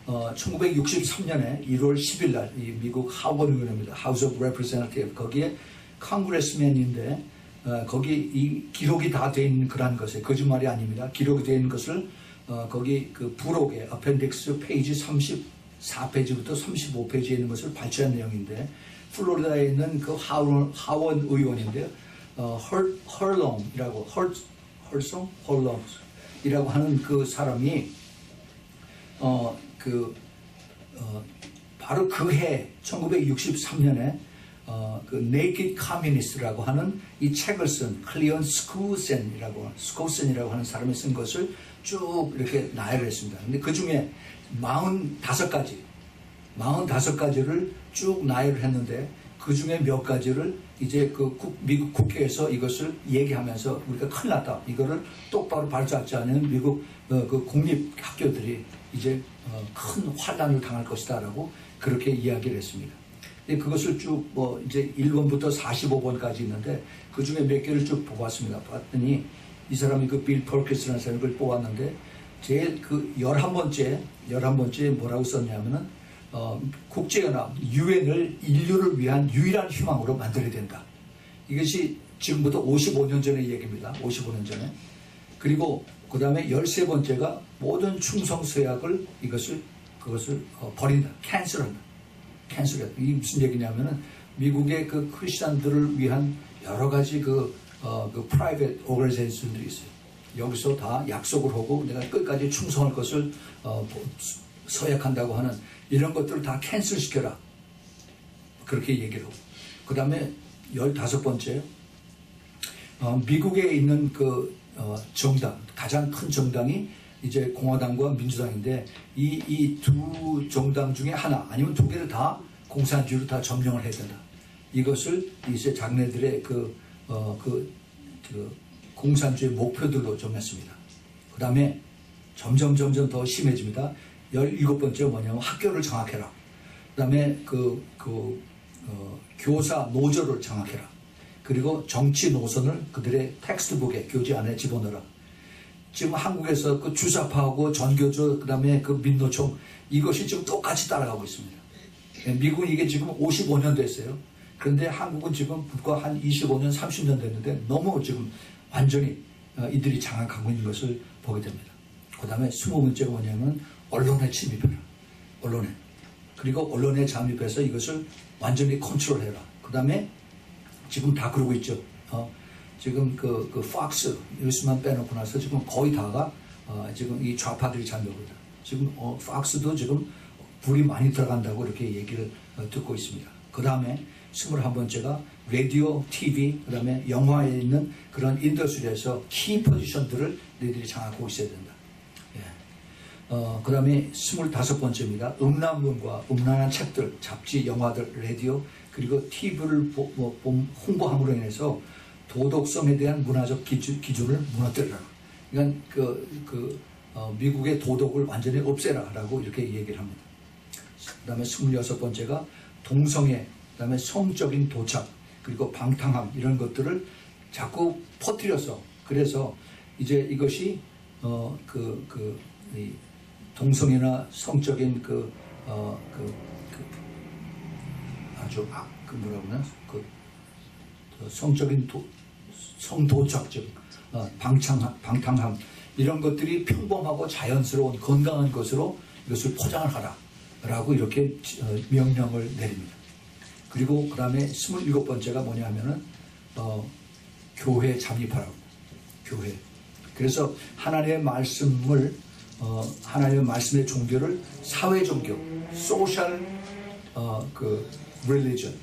1963년에 1월 10일 날 이 미국 하원의원입니다. House of Representatives 거기에 컨그레스맨인데 거기 이 기록이 다 돼 있는 그런 것에 거짓말이 아닙니다. 기록이 돼 있는 것을 거기 그 부록에 어펜딕스 페이지 34페이지부터 35페이지에 있는 것을 발췌한 내용인데 플로리다에 있는 그 하원 의원인데요. 헐롱이라고 헐롱이라고 하는 그 사람이 바로 그 해 1963년에 그 Naked Communist라고 하는 이 책을 쓴 클리언 스코센이라고 하는 사람이 쓴 것을 쭉 이렇게 나열을 했습니다. 근데 그 중에 45가지를 쭉 나열을 했는데 그 중에 몇 가지를 이제 미국 국회에서 이것을 얘기하면서 우리가 큰일 났다. 이거를 똑바로 발표하지 않으면 미국 그 공립 학교들이 이제 큰 환란을 당할 것이다라고 그렇게 이야기를 했습니다. 근데 그것을 쭉 이제 1번부터 45번까지 있는데 그 중에 몇 개를 쭉 뽑았습니다. 봤더니 이 사람이 그 빌 퍼킨스라는 사람을 뽑았는데 제일 그 11번째 뭐라고 썼냐면은 국제연합 UN을 인류를 위한 유일한 희망으로 만들어야 된다. 이것이 지금부터 55년 전의 얘기입니다. 55년 전에. 그리고 그 다음에 13번째가 모든 충성서약을 그것을 버린다. 캔슬한다. 이게 무슨 얘기냐면은 미국의 그 크리스찬들을 위한 여러 가지 그 프라이빗 오거니제이션들이 있어요. 여기서 다 약속을 하고 내가 끝까지 충성할 것을 서약한다고 하는 이런 것들을 다 캔슬시켜라. 그렇게 얘기를 하고. 그 다음에 15번째, 미국에 있는 그 정당, 가장 큰 정당이 이제 공화당과 민주당인데 이 두 정당 중에 하나 아니면 두 개를 다 공산주의로 다 점령을 해야 된다. 이것을 이제 자기네들의 그 공산주의 목표들로 정했습니다. 그 다음에 점점 더 심해집니다. 17번째가 뭐냐면 학교를 장악해라. 그 다음에 교사 노조를 장악해라. 그리고 정치 노선을 그들의 텍스트북에 교재 안에 집어넣어라. 지금 한국에서 그 주사파하고 전교조 그다음에 그 민노총 이것이 지금 똑같이 따라가고 있습니다. 미국은 이게 지금 55년 됐어요. 그런데 한국은 지금 불과 한 25년, 30년 됐는데 너무 지금 완전히 이들이 장악하고 있는 것을 보게 됩니다. 그 다음에 20번째가 뭐냐면 언론에 침입해라. 언론에. 그리고 언론에 잠입해서 이것을 완전히 컨트롤해라. 그 다음에 지금 다 그러고 있죠. 지금 그 팍스 뉴스만 빼놓고 나서 지금 거의 다가 지금 이 좌파들이 잠들고 있다. 지금 팍스도 지금 불이 많이 들어간다고 이렇게 얘기를 듣고 있습니다. 그 다음에 21번째가 라디오, TV, 그 다음에 영화에 있는 그런 인더스트리에서 키 포지션들을 너희들이 장악하고 있어야 된다. 그 다음에 25번째입니다. 음란물과 음란한 책들, 잡지, 영화들, 라디오, 그리고 TV를 홍보함으로 인해서 도덕성에 대한 문화적 기준을 무너뜨리라. 그러니까 미국의 도덕을 완전히 없애라라고 이렇게 얘기를 합니다. 그 다음에 26번째가 동성애, 그 다음에 성적인 도착, 그리고 방탕함 이런 것들을 자꾸 퍼뜨려서 그래서 이제 이것이 이 동성애나 성적인 아주 뭐라고 하나 성적인 성도착증, 방탕함 이런 것들이 평범하고 자연스러운 건강한 것으로 이것을 포장을 하라라고 이렇게 명령을 내립니다. 그리고 그 다음에 27번째가 뭐냐 하면은 교회 잠입하라고. 교회. 그래서 하나님의 말씀을 하나님의 말씀의 종교를 사회 종교, 소셜 religion.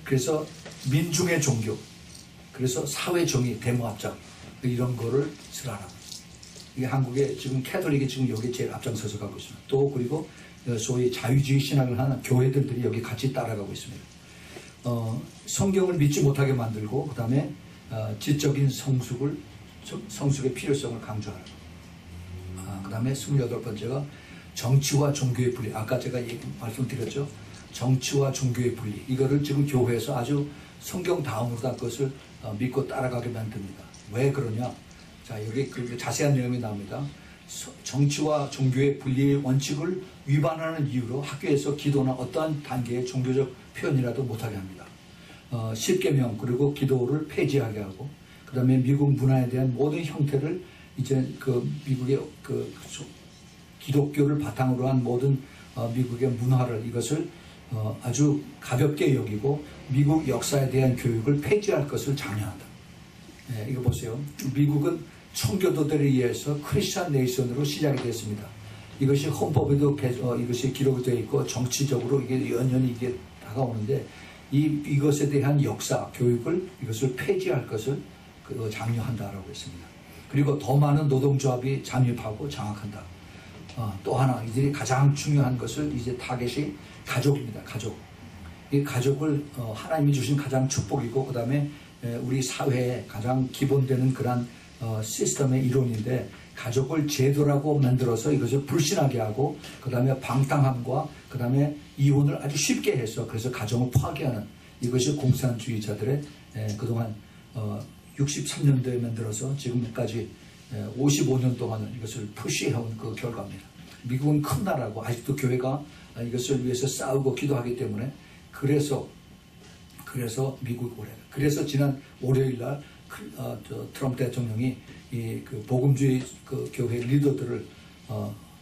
그래서 민중의 종교. 그래서 사회 정의, 대모합장 이런 거를 쓰라라. 이게 한국에 지금 캐톨릭이 지금 여기 제일 앞장서서 가고 있습니다. 또 그리고 소위 자유주의 신학을 하는 교회들이 여기 같이 따라가고 있습니다. 성경을 믿지 못하게 만들고 그 다음에 지적인 성숙의 필요성을 강조하라. 그 다음에 28번째가 정치와 종교의 분리. 아까 제가 말씀드렸죠. 정치와 종교의 분리. 이거를 지금 교회에서 아주 성경 다음으로 다 그것을 믿고 따라가게 만듭니다. 왜 그러냐? 자, 여기 그 자세한 내용이 나옵니다. 정치와 종교의 분리의 원칙을 위반하는 이유로 학교에서 기도나 어떠한 단계의 종교적 표현이라도 못하게 합니다. 10계명 그리고 기도를 폐지하게 하고 그 다음에 미국 문화에 대한 모든 형태를 이제 그 미국의 기독교를 바탕으로 한 모든 미국의 문화를 이것을 아주 가볍게 여기고 미국 역사에 대한 교육을 폐지할 것을 장려한다. 이거 보세요. 미국은 청교도들에 의해서 크리스천 네이션으로 시작이 됐습니다. 이것이 헌법에도 이것이 기록이 되어 있고 정치적으로 이게 연연히 이게 다가오는데 이것에 대한 역사 교육을 이것을 폐지할 것을 장려한다라고 했습니다. 그리고 더 많은 노동조합이 잠입하고 장악한다. 또 하나 이들이 가장 중요한 것을 이제 타겟이 가족입니다. 가족. 이 가족을 하나님이 주신 가장 축복이고 그 다음에 우리 사회에 가장 기본되는 그런 시스템의 이론인데 가족을 제도라고 만들어서 이것을 불신하게 하고 그 다음에 방탕함과 그 다음에 이혼을 아주 쉽게 해서 그래서 가정을 파괴하는 이것이 공산주의자들의 그동안 63년도에 만들어서 지금까지 55년 동안은 이것을 푸시해온 그 결과입니다. 미국은 큰 나라고 아직도 교회가 이것을 위해서 싸우고 기도하기 때문에 그래서 미국 올해 그래서 지난 월요일 날 트럼프 대통령이 그 복음주의 그 교회 리더들을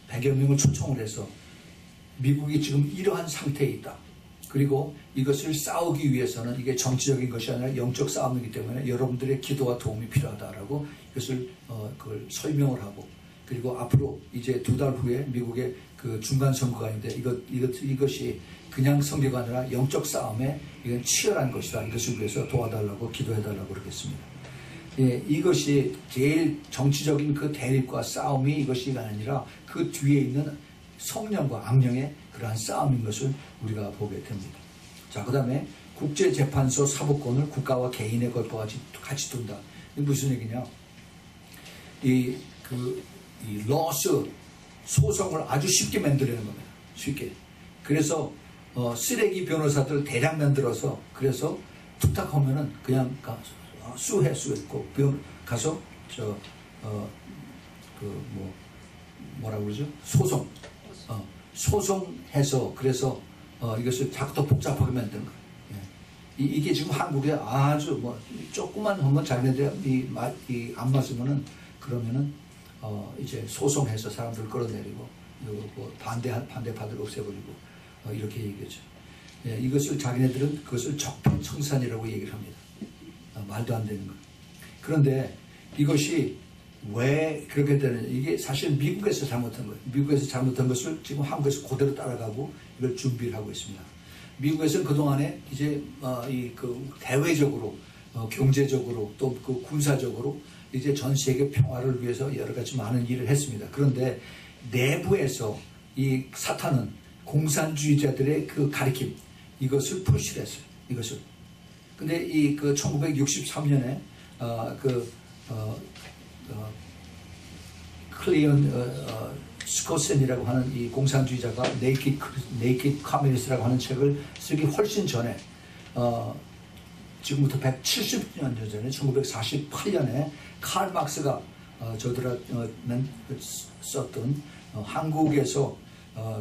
100여 명을 초청을 해서 미국이 지금 이러한 상태에 있다. 그리고 이것을 싸우기 위해서는 이게 정치적인 것이 아니라 영적 싸움이기 때문에 여러분들의 기도와 도움이 필요하다라고 이것을 그걸 설명을 하고, 그리고 앞으로 이제 2달 후에 미국의 그 중간 선거가 있는데 이것이 그냥 선거가 아니라 영적 싸움에 이건 치열한 것이다. 이것을 위해서 도와달라고 기도해달라고 그러겠습니다. 예, 이것이 제일 정치적인 그 대립과 싸움이 이것이 아니라 그 뒤에 있는 성령과 악령의 그러한 싸움인 것을 우리가 보게 됩니다. 자, 그 다음에 국제재판소 사법권을 국가와 개인의 것과 같이 둔다. 이게 무슨 얘기냐? 이 러스 소송을 아주 쉽게 만들려는 겁니다. 쉽게. 그래서 쓰레기 변호사들 대량 만들어서, 그래서 툭탁하면은 그냥 수했고 가서 뭐라 그러죠? 소송해서, 그래서 이것을 자꾸 더 복잡하게 만드는 거예요. 예. 이게 지금 한국에 아주 조금만 한번 자기네들이 안 맞으면은 그러면은 이제 소송해서 사람들 끌어내리고 반대파들 없애버리고 이렇게 얘기하죠. 예, 이것을 자기네들은 그것을 적폐청산이라고 얘기를 합니다. 말도 안 되는 거. 그런데 이것이 왜 그렇게 되느냐? 이게 사실 미국에서 잘못한 거예요. 미국에서 잘못한 것을 지금 한국에서 그대로 따라가고 이걸 준비를 하고 있습니다. 미국에서는 그동안에 이제 대외적으로 경제적으로 또 그 군사적으로 이제 전 세계 평화를 위해서 여러 가지 많은 일을 했습니다. 그런데 내부에서 이 사탄은 공산주의자들의 그 가리킴, 이것을 푸시를 했어요. 이것을. 근데 1963년에 클리언 스코센이라고 하는 이 공산주의자가 네이키드 커뮤니스트라고 하는 책을 쓰기 훨씬 전에 지금부터 170년 전에 1948년에 칼 막스가 썼던 한국에서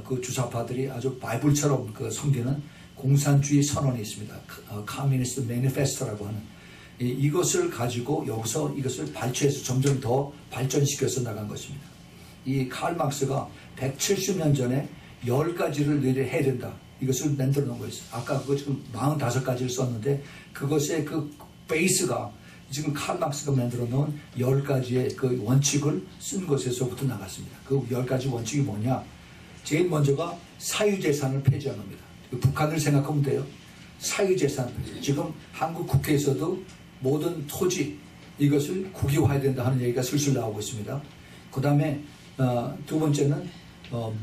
그 주사파들이 아주 바이블처럼 섬기는 공산주의 선언이 있습니다. 커뮤니스트 매니페스토라고 하는 이것을 가지고 여기서 이것을 발췌해서 점점 더 발전시켜서 나간 것입니다. 이 칼 막스가 170년 전에 10가지를 해야 된다. 이것을 만들어 놓은 거였어요. 아까 그거 지금 45가지를 썼는데 그것의 그 베이스가 지금 칼 막스가 만들어 놓은 10가지의 그 원칙을 쓴 것에서부터 나갔습니다. 그 10가지 원칙이 뭐냐? 제일 먼저가 사유재산을 폐지하는 겁니다. 북한을 생각하면 돼요. 사유재산 폐지. 지금 한국 국회에서도 모든 토지 이것을 국유화해야 된다 하는 얘기가 슬슬 나오고 있습니다. 그 다음에 두 번째는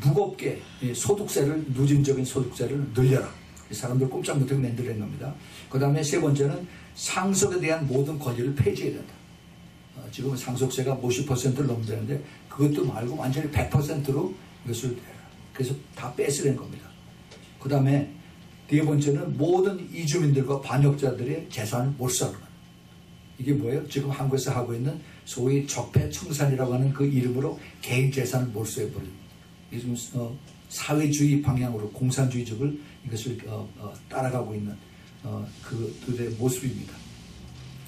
무겁게 소득세를, 누진적인 소득세를 늘려라. 이 사람들 꼼짝 못하게 만들어낸 겁니다. 그 다음에 세 번째는 상속에 대한 모든 권리를 폐지해야 된다. 지금 상속세가 50%를 넘는다는데 그것도 말고 완전히 100%로 이것을 그래서 다 뺏으려는 겁니다. 그 다음에 네 번째는 모든 이주민들과 반역자들의 재산을 몰수하는 겁니다. 이게 뭐예요? 지금 한국에서 하고 있는 소위 적폐청산이라고 하는 그 이름으로 개인 재산을 몰수해버리는, 요즘 사회주의 방향으로 공산주의적을 이것을 따라가고 있는 그들의 모습입니다.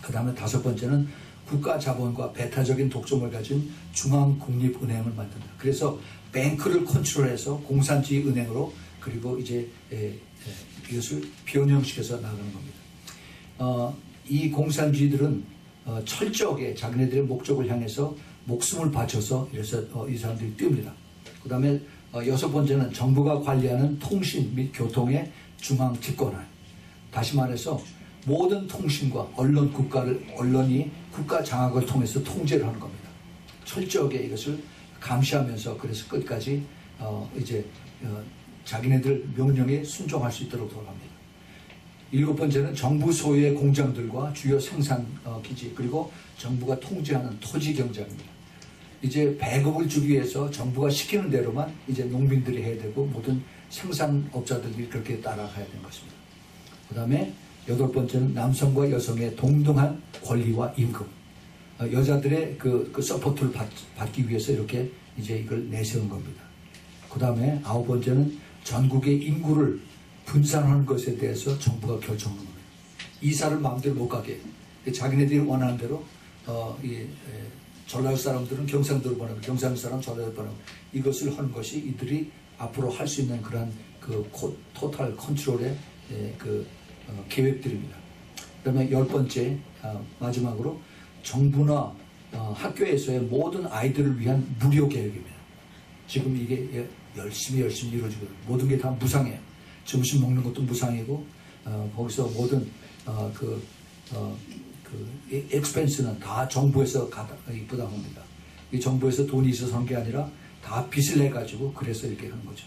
그 다음에 다섯 번째는 국가 자본과 배타적인 독점을 가진 중앙국립은행을 만든다. 그래서 뱅크를 컨트롤해서 공산주의 은행으로, 그리고 이제 이것을 변형시켜서 나가는 겁니다. 이 공산주의들은 철저하게 자기네들의 목적을 향해서 목숨을 바쳐서 이래서 이 사람들이 뜁니다. 그 다음에 여섯 번째는 정부가 관리하는 통신 및 교통의 중앙 집권화. 다시 말해서 모든 통신과 언론이 국가 장악을 통해서 통제를 하는 겁니다. 철저하게 이것을 감시하면서 그래서 끝까지 자기네들 명령에 순종할 수 있도록 돌아갑니다. 일곱 번째는 정부 소유의 공장들과 주요 생산 기지, 그리고 정부가 통제하는 토지 경제입니다. 이제 배급을 주기 위해서 정부가 시키는 대로만 이제 농민들이 해야 되고 모든 생산업자들이 그렇게 따라가야 되는 것입니다. 그 다음에 여덟 번째는 남성과 여성의 동등한 권리와 임금, 여자들의 그 서포트를 받기 위해서 이렇게 이제 이걸 내세운 겁니다. 그 다음에 아홉 번째는 전국의 인구를 분산하는 것에 대해서 정부가 결정하는 겁니다. 이사를 마음대로 못 가게, 자기네들이 원하는 대로 전라도 사람들은 경상도로 보내고 경상도 사람 전라도로 보내고 이것을 하는 것이 이들이 앞으로 할 수 있는 그러한 토탈 컨트롤의 계획들입니다. 그다음에 10번째 마지막으로 정부나 학교에서의 모든 아이들을 위한 무료 교육입니다. 지금 이게 열심히 이루어지거든요. 모든 게 다 무상해요. 점심 먹는 것도 무상이고 거기서 모든 엑스펜스는 다 정부에서 부담합니다. 이 정부에서 돈이 있어서 한 게 아니라 다 빚을 내가지고 그래서 이렇게 하는 거죠.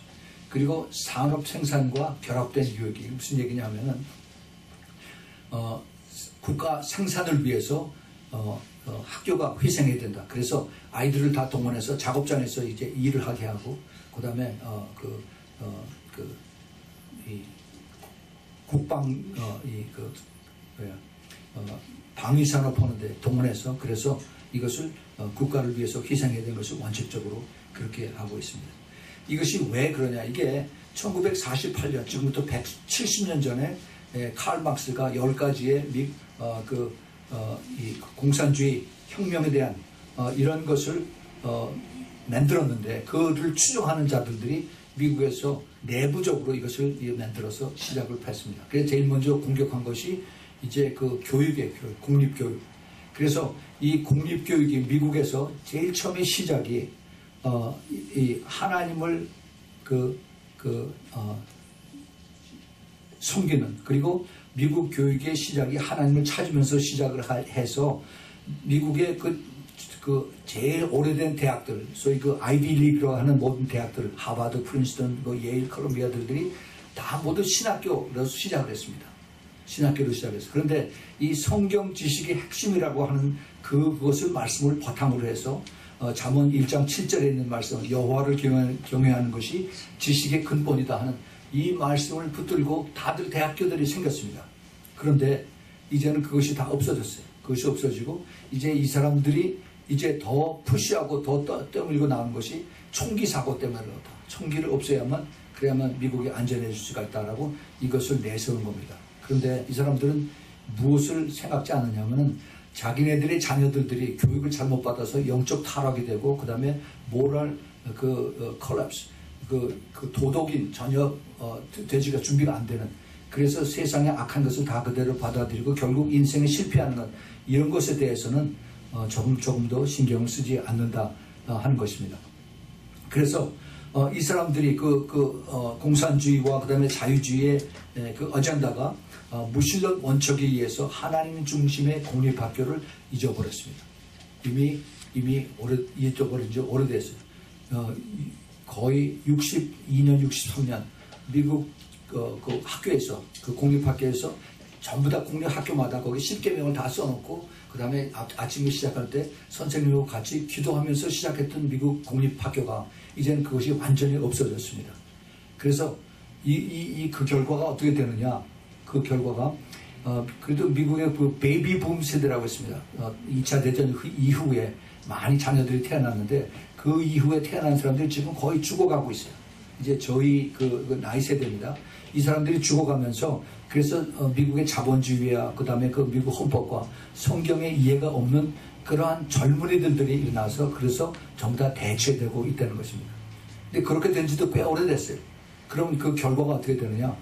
그리고 산업 생산과 결합된 교육이 무슨 얘기냐면은 국가 생산을 위해서 학교가 희생해야 된다. 그래서 아이들을 다 동원해서 작업장에서 이제 일을 하게 하고, 그 다음에 이 국방 방위산업 하는데 동원해서 그래서 이것을 국가를 위해서 희생해야 되는 것을 원칙적으로 그렇게 하고 있습니다. 이것이 왜 그러냐? 이게 1948년 지금부터 170년 전에 칼 막스가 10가지의 이 공산주의 혁명에 대한 이런 것을 만들었는데 그를 추종하는 자들이 미국에서 내부적으로 이것을 만들어서 시작을 했습니다. 그래서 제일 먼저 공격한 것이 이제 그 교육의 공립교육. 그래서 이 공립교육이 미국에서 제일 처음에 시작이 이 하나님을 섬기는, 그리고 미국 교육의 시작이 하나님을 찾으면서 시작을 해서 미국의 그 제일 오래된 대학들, 소위 그 아이비 리그라고 하는 모든 대학들, 하버드, 프린스턴, 예일, 컬럼비아들이 다 모두 신학교로 시작을 했습니다. 신학교로 시작했어요. 그런데 이 성경 지식의 핵심이라고 하는 그것을 말씀을 바탕으로 해서 잠언 1장 7절에 있는 말씀, 여호와를 경외하는 것이 지식의 근본이다 하는 이 말씀을 붙들고 다들 대학교들이 생겼습니다. 그런데 이제는 그것이 다 없어졌어요. 그것이 없어지고 이제 이 사람들이 이제 더 푸시하고 더 떠밀고 나온 것이 총기 사고 때문에 그렇다. 총기를 없애야만, 그래야만 미국이 안전해질 수가 있다라고 이것을 내세운 겁니다. 그런데 이 사람들은 무엇을 생각지 않느냐면은 자기네들의 자녀들이 교육을 잘못 받아서 영적 타락이 되고, 그 다음에 모럴 컬랩스, 그 도덕인 전혀 되지가 준비가 안 되는, 그래서 세상의 악한 것을 다 그대로 받아들이고 결국 인생에 실패하는 것, 이런 것에 대해서는 조금 더 신경을 쓰지 않는다 하는 것입니다. 그래서 이 사람들이 공산주의와 그 다음에 자유주의의 그 어젠다가 무신론 원칙에 의해서 하나님 중심의 공립학교를 잊어버렸습니다. 이미 잊어버린 지 오래됐어요. 거의 62년, 63년 미국 그 학교에서, 그 공립학교에서 전부 다 공립학교마다 거기 10계명을 다 써놓고, 그 다음에 아침에 시작할 때 선생님하고 같이 기도하면서 시작했던 미국 공립학교가 이제는 그것이 완전히 없어졌습니다. 그래서 그 결과가 어떻게 되느냐? 그 결과가 그래도 미국의 그 베이비 붐 세대라고 했습니다. 2차 대전 이후에 많이 자녀들이 태어났는데 그 이후에 태어난 사람들이 지금 거의 죽어가고 있어요. 이제 저희 그 나이 세대입니다. 이 사람들이 죽어가면서 그래서 미국의 자본주의와 그 다음에 그 미국 헌법과 성경의 이해가 없는 그러한 젊은이들이 일어나서 그래서 전부 다 대체되고 있다는 것입니다. 근데 그렇게 된 지도 꽤 오래됐어요. 그럼 그 결과가 어떻게 되느냐?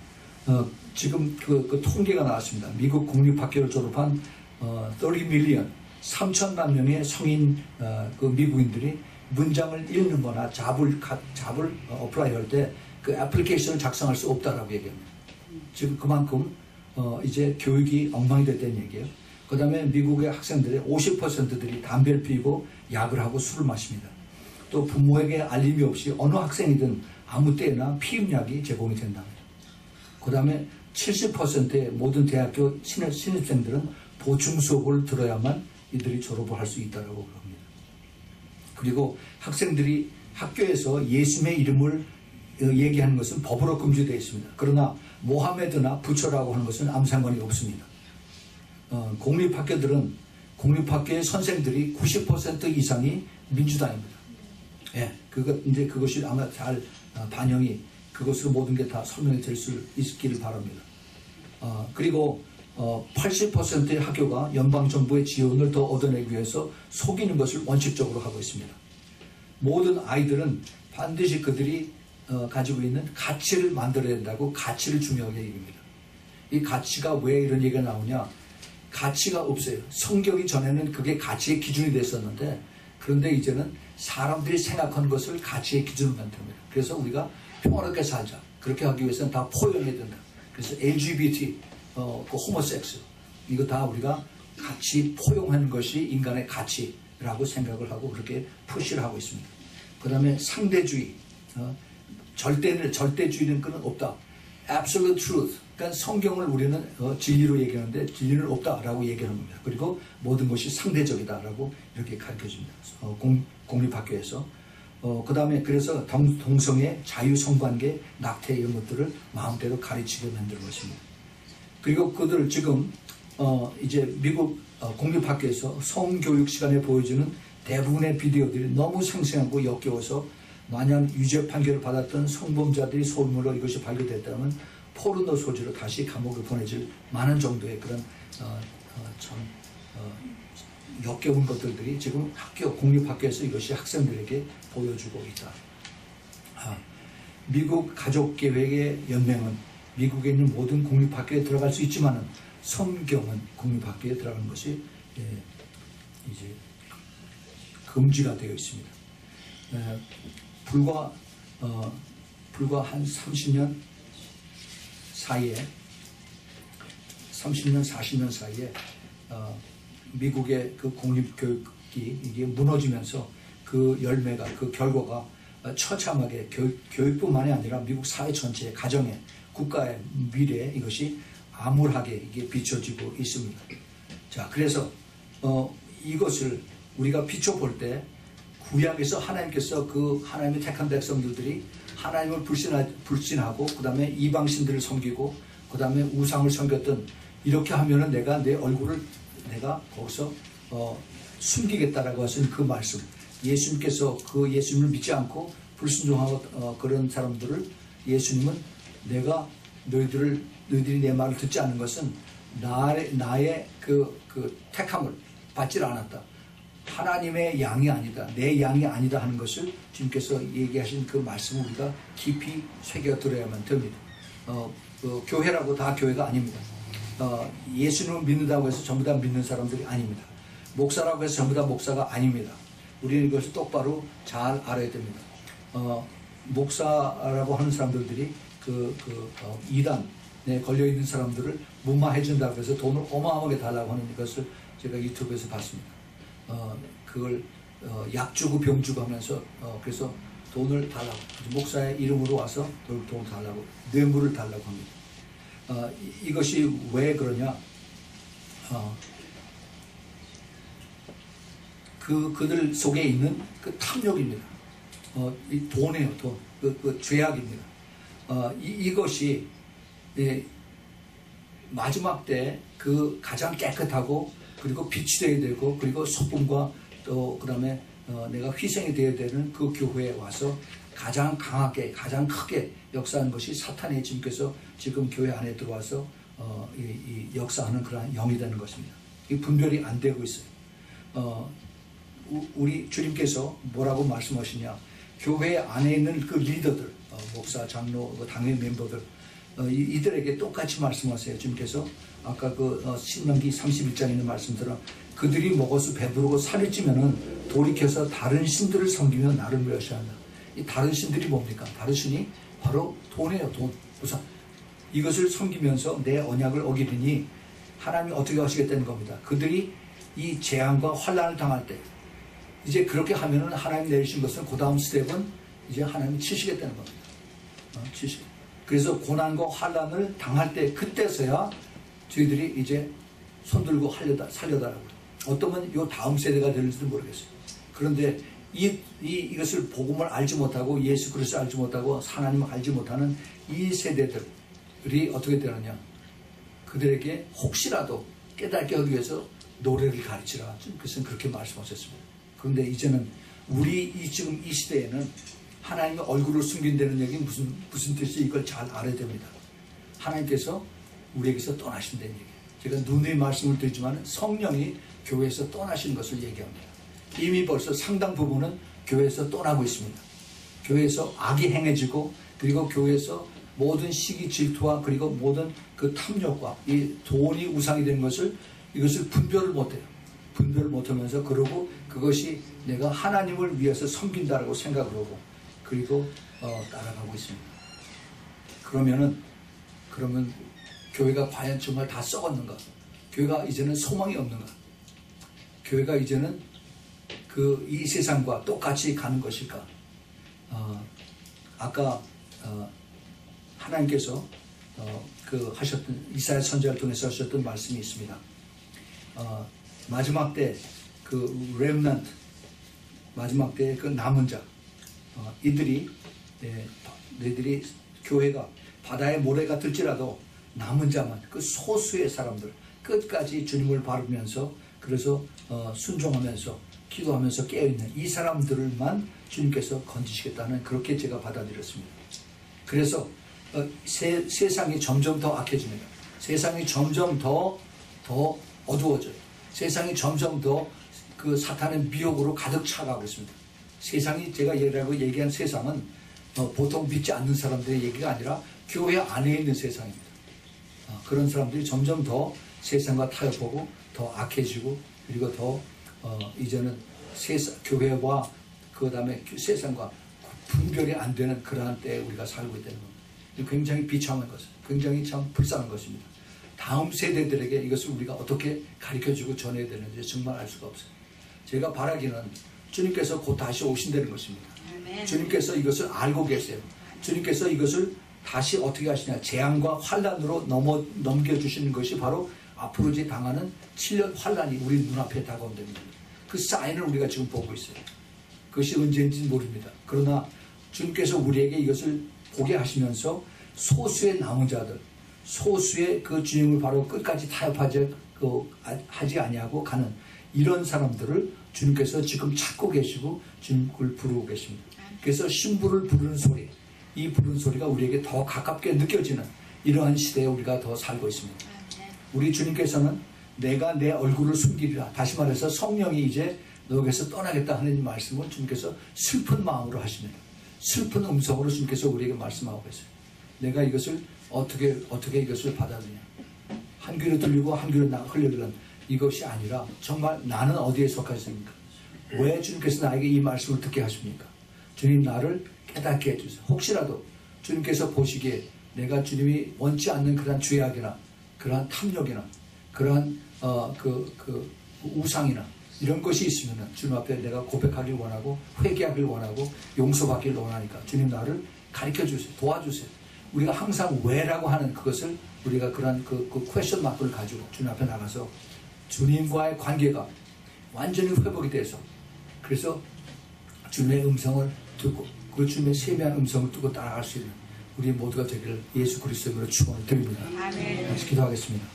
지금 그 통계가 나왔습니다. 미국 공립학교를 졸업한 30밀리언, 3천만 명의 성인 그 미국인들이 문장을 읽는 거나 잡을 어플라이 할 때 그 애플리케이션을 작성할 수 없다라고 얘기합니다. 지금 그만큼 이제 교육이 엉망이 됐다는 얘기예요. 그 다음에 미국의 학생들의 50%들이 담배를 피우고 약을 하고 술을 마십니다. 또 부모에게 알림이 없이 어느 학생이든 아무 때나 피임약이 제공이 된답니다. 그 다음에 70%의 모든 대학교 신입생들은 보충 수업을 들어야만 이들이 졸업을 할 수 있다고 합니다. 그리고 학생들이 학교에서 예수님의 이름을 얘기하는 것은 법으로 금지되어 있습니다. 그러나 모하메드나 부처라고 하는 것은 아무 상관이 없습니다. 공립학교의 선생들이 90% 이상이 민주당입니다. 예, 그것이 아마 잘 반영이 그것으로 모든 게 다 설명이 될 수 있기를 바랍니다. 그리고 80%의 학교가 연방정부의 지원을 더 얻어내기 위해서 속이는 것을 원칙적으로 하고 있습니다. 모든 아이들은 반드시 그들이 가지고 있는 가치를 만들어야 된다고 가치를 중요하게 얘기합니다. 이 가치가 왜 이런 얘기가 나오냐? 가치가 없어요. 성경이 전에는 그게 가치의 기준이 됐었는데 그런데 이제는 사람들이 생각하는 것을 가치의 기준으로 만듭니다. 그래서 우리가 평화롭게 살자. 그렇게 하기 위해서는 다 포용해야 된다. 그래서 LGBT, 그 호모섹스 이거 다 우리가 같이 포용하는 것이 인간의 가치라고 생각을 하고 그렇게 푸시를 하고 있습니다. 그 다음에 상대주의, 절대주의는 그는 없다. Absolute truth. 그러니까 성경을 우리는 진리로 얘기하는데 진리는 없다라고 얘기하는 겁니다. 그리고 모든 것이 상대적이다라고 이렇게 가르쳐줍니다. 공립학교에서. 그 다음에 그래서 동성애, 자유성관계, 낙태 이런 것들을 마음대로 가르치게 만드는 것입니다. 그리고 그들 지금 이제 미국 공립학교에서 성교육 시간에 보여주는 대부분의 비디오들이 너무 생생하고 역겨워서 만약 유죄 판결을 받았던 성범자들이 소문으로 이것이 발견됐다면 포르노 소지로 다시 감옥에 보내질 만한 정도의 그런 참 역겨운 것들이 지금 공립학교에서 이것이 학생들에게 보여주고 있다. 미국 가족계획의 연맹은 미국에 있는 모든 공립학교에 들어갈 수 있지만 성경은 공립학교에 들어가는 것이 이제 금지가 되어 있습니다. 불과 한 30년 사이에 30년, 40년 사이에 미국의 그 공립교육이 이게 무너지면서 그 열매가, 그 결과가 처참하게 교육뿐만이 아니라 미국 사회 전체의 가정의 국가의 미래에 이것이 암울하게 이게 비춰지고 있습니다. 자, 그래서 이것을 우리가 비춰볼 때 구약에서 하나님께서 그 하나님의 택한 백성들이 하나님을 불신하고 그 다음에 이방신들을 섬기고 그 다음에 우상을 섬겼던 이렇게 하면은 내가 내 얼굴을 내가 거기서 숨기겠다라고 하신 그 말씀, 예수님께서 그 예수님을 믿지 않고 불순종하고 그런 사람들을 예수님은 내가 너희들이 내 말을 듣지 않는 것은 나의 그 택함을 받질 않았다. 하나님의 양이 아니다. 내 양이 아니다 하는 것을 주님께서 얘기하신 그 말씀을 우리가 깊이 새겨들어야만 됩니다. 교회라고 다 교회가 아닙니다. 예수님을 믿는다고 해서 전부 다 믿는 사람들이 아닙니다. 목사라고 해서 전부 다 목사가 아닙니다. 우리는 이것을 똑바로 잘 알아야 됩니다. 목사라고 하는 사람들이 이단에 걸려있는 사람들을 무마해준다고 해서 돈을 어마어마하게 달라고 하는 것을 제가 유튜브에서 봤습니다. 그걸 약 주고 병 주고 하면서 그래서 돈을 달라고, 목사의 이름으로 와서 돈을 달라고, 뇌물을 달라고 합니다. 이것이 왜 그러냐? 그들 속에 있는 그 탐욕입니다. 이 돈이에요, 돈. 그 죄악입니다. 이것이 마지막 때 그 가장 깨끗하고 그리고 빛이 되어야 되고 그리고 소금과 또 그 다음에 내가 희생이 되어야 되는 그 교회에 와서 가장 강하게 가장 크게 역사하는 것이 사탄의 지금께서 지금 교회 안에 들어와서 이 역사하는 그러한 영이 되는 것입니다. 이 분별이 안 되고 있어요. 우리 주님께서 뭐라고 말씀하시냐? 교회 안에 있는 그 리더들, 목사, 장로, 당회 멤버들 이들에게 똑같이 말씀하세요. 주님께서 아까 신명기 31장에 있는 말씀처럼 그들이 먹어서 배부르고 살이 찌면은 돌이켜서 다른 신들을 섬기며 나를 멸시한다. 이 다른 신들이 뭡니까? 다른 신이 바로 돈이에요. 돈. 우선 이것을 섬기면서 내 언약을 어기리니 하나님이 어떻게 하시겠다는 겁니다. 그들이 이 재앙과 환난을 당할 때 이제 그렇게 하면은 하나님 내리신 것은 그 다음 스텝은 이제 하나님이 치시겠다는 겁니다. 그래서 고난과 환난을 당할 때 그때서야 저희들이 이제 손들고 살려달라고. 어떤 분 요 다음 세대가 될지도 모르겠어요. 그런데 이것을 복음을 알지 못하고 예수 그리스도를 알지 못하고 하나님을 알지 못하는 이 세대들이 어떻게 되느냐? 그들에게 혹시라도 깨닫게 하기 위해서 노래를 가르치라. 그것은 그렇게 말씀하셨습니다. 그런데 이제는 지금 이 시대에는 하나님의 얼굴을 숨긴다는 얘기는 무슨 뜻이 이걸 잘 알아야 됩니다. 하나님께서 우리에게서 떠나신다는 얘기예요. 제가 누누이 말씀을 드리지만 성령이 교회에서 떠나신 것을 얘기합니다. 이미 벌써 상당 부분은 교회에서 떠나고 있습니다. 교회에서 악이 행해지고 그리고 교회에서 모든 시기 질투와 그리고 모든 그 탐욕과 이 돈이 우상이 된 것을 이것을 분별을 못해요. 분별을 못하면서 그러고 그것이 내가 하나님을 위해서 섬긴다라고 생각을 하고 그리고 따라가고 있습니다. 그러면 교회가 과연 정말 다 썩었는가? 교회가 이제는 소망이 없는가? 교회가 이제는 이 세상과 똑같이 가는 것일까? 아까 하나님께서 하셨던 이사야 선지자를 통해서 하셨던 말씀이 있습니다. 마지막 때 렘넌트 마지막 때 그 남은 자 이들이 교회가 바다의 모래가 들지라도 남은 자만 그 소수의 사람들 끝까지 주님을 바르면서 그래서 순종하면서 기도하면서 깨어있는 이 사람들만 주님께서 건지시겠다는 그렇게 제가 받아들였습니다. 그래서 세상이 점점 더 악해집니다. 세상이 점점 더 어두워져요. 세상이 점점 더 그 사탄의 미혹으로 가득 차가고 있습니다. 세상이 제가 얘기한 세상은 보통 믿지 않는 사람들의 얘기가 아니라 교회 안에 있는 세상입니다. 그런 사람들이 점점 더 세상과 타협하고 더 악해지고 그리고 더 이제는 교회와 그 다음에 세상과 분별이 안 되는 그러한 때에 우리가 살고 있다는 겁니다. 굉장히 비참한 것입니다. 굉장히 참 불쌍한 것입니다. 다음 세대들에게 이것을 우리가 어떻게 가르쳐주고 전해야 되는지 정말 알 수가 없어요. 제가 바라기는 주님께서 곧 다시 오신다는 것입니다. 아멘. 주님께서 이것을 알고 계세요. 주님께서 이것을 다시 어떻게 하시냐, 재앙과 환란으로 넘겨주시는 것이 바로 앞으로 이제 당하는 7년 환란이 우리 눈앞에 다가온답니다. 그 사인을 우리가 지금 보고 있어요. 그것이 언제인지는 모릅니다. 그러나 주님께서 우리에게 이것을 보게 하시면서 소수의 남은 자들, 소수의 그 주님을 바로 끝까지 타협하지 아니하고 가는 이런 사람들을 주님께서 지금 찾고 계시고 주님을 부르고 계십니다. 그래서 신부를 부르는 소리, 이 부르는 소리가 우리에게 더 가깝게 느껴지는 이러한 시대에 우리가 더 살고 있습니다. 우리 주님께서는 내가 내 얼굴을 숨기리라. 다시 말해서 성령이 이제 너에게서 떠나겠다 하는 말씀을 주님께서 슬픈 마음으로 하십니다. 슬픈 음성으로 주님께서 우리에게 말씀하고 계세요. 내가 이것을 어떻게 이것을 받아들이냐. 한 귀로 들리고 한 귀로 흘려들은 이것이 아니라 정말 나는 어디에 속하십니까? 왜 주님께서 나에게 이 말씀을 듣게 하십니까? 주님 나를 깨닫게 해주세요. 혹시라도 주님께서 보시기에 내가 주님이 원치 않는 그러한 죄악이나 그러한 탐욕이나 그러한 우상이나 이런 것이 있으면 주님 앞에 내가 고백하길 원하고 회개하길 원하고 용서받길 원하니까 주님 나를 가르쳐주세요. 도와주세요. 우리가 항상 왜라고 하는 그것을 우리가 그런 그 퀘션 마크를 가지고 주님 앞에 나가서 주님과의 관계가 완전히 회복이 돼서 그래서 주님의 음성을 듣고 그 주님의 세미한 음성을 듣고 따라갈 수 있는 우리 모두가 되기를 예수 그리스도의 이름으로 축원을 드립니다. 같이 기도하겠습니다.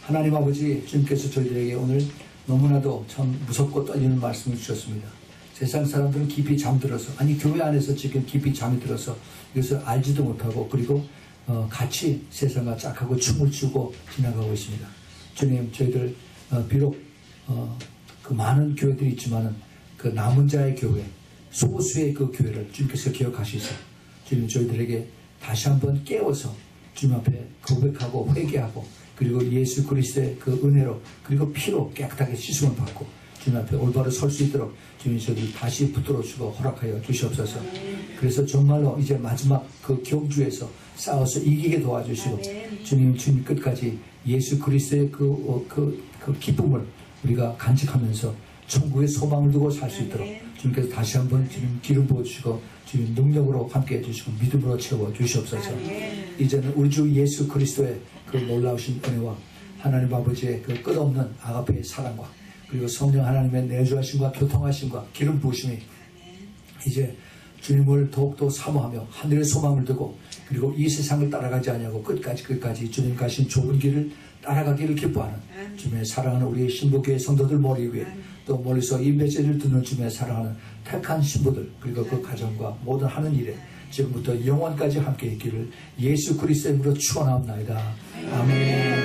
하나님 아버지, 주님께서 저희들에게 오늘 너무나도 참 무섭고 떨리는 말씀을 주셨습니다. 세상 사람들은 깊이 잠들어서, 아니 교회 안에서 지금 깊이 잠이 들어서 이것을 알지도 못하고 그리고 같이 세상과 짝하고 춤을 추고 지나가고 있습니다. 주님, 저희들 비록 그 많은 교회들이 있지만은 그 남은 자의 교회, 소수의 그 교회를 주님께서 기억하시서 주님 저희들에게 다시 한번 깨워서 주님 앞에 고백하고 회개하고 그리고 예수 그리스도의 그 은혜로 그리고 피로 깨끗하게 씻음을 받고 주님 앞에 올바로 설 수 있도록 주님 저희들 다시 붙들어 주고 허락하여 주시옵소서. 그래서 정말로 이제 마지막 그 경주에서 싸워서 이기게 도와주시고 주님 끝까지 예수 그리스도의 그 기쁨을 우리가 간직하면서 천국의 소망을 두고 살 수 있도록 주님께서 다시 한번 주님 기름 부어주시고 주님 능력으로 함께 해주시고 믿음으로 채워 주시옵소서. 이제는 우리 주 예수 그리스도의 그 놀라우신 은혜와 하나님 아버지의 그 끝없는 아가페의 사랑과 그리고 성령 하나님의 내주하심과 교통하심과 기름 부으심이 이제 주님을 더욱더 사모하며 하늘의 소망을 두고 그리고 이 세상을 따라가지 아니하고 끝까지 주님 가신 좁은 길을 따라가기를 기뻐하는 주님의 사랑하는 우리 신부교회 성도들 머리 위에 또 멀리서 이 메시지를 듣는 주님의 사랑하는 택한 신부들 그리고 그 가정과 모든 하는 일에 지금부터 영원까지 함께 있기를 예수 그리스도의 이름으로 축원하옵나이다. 아멘.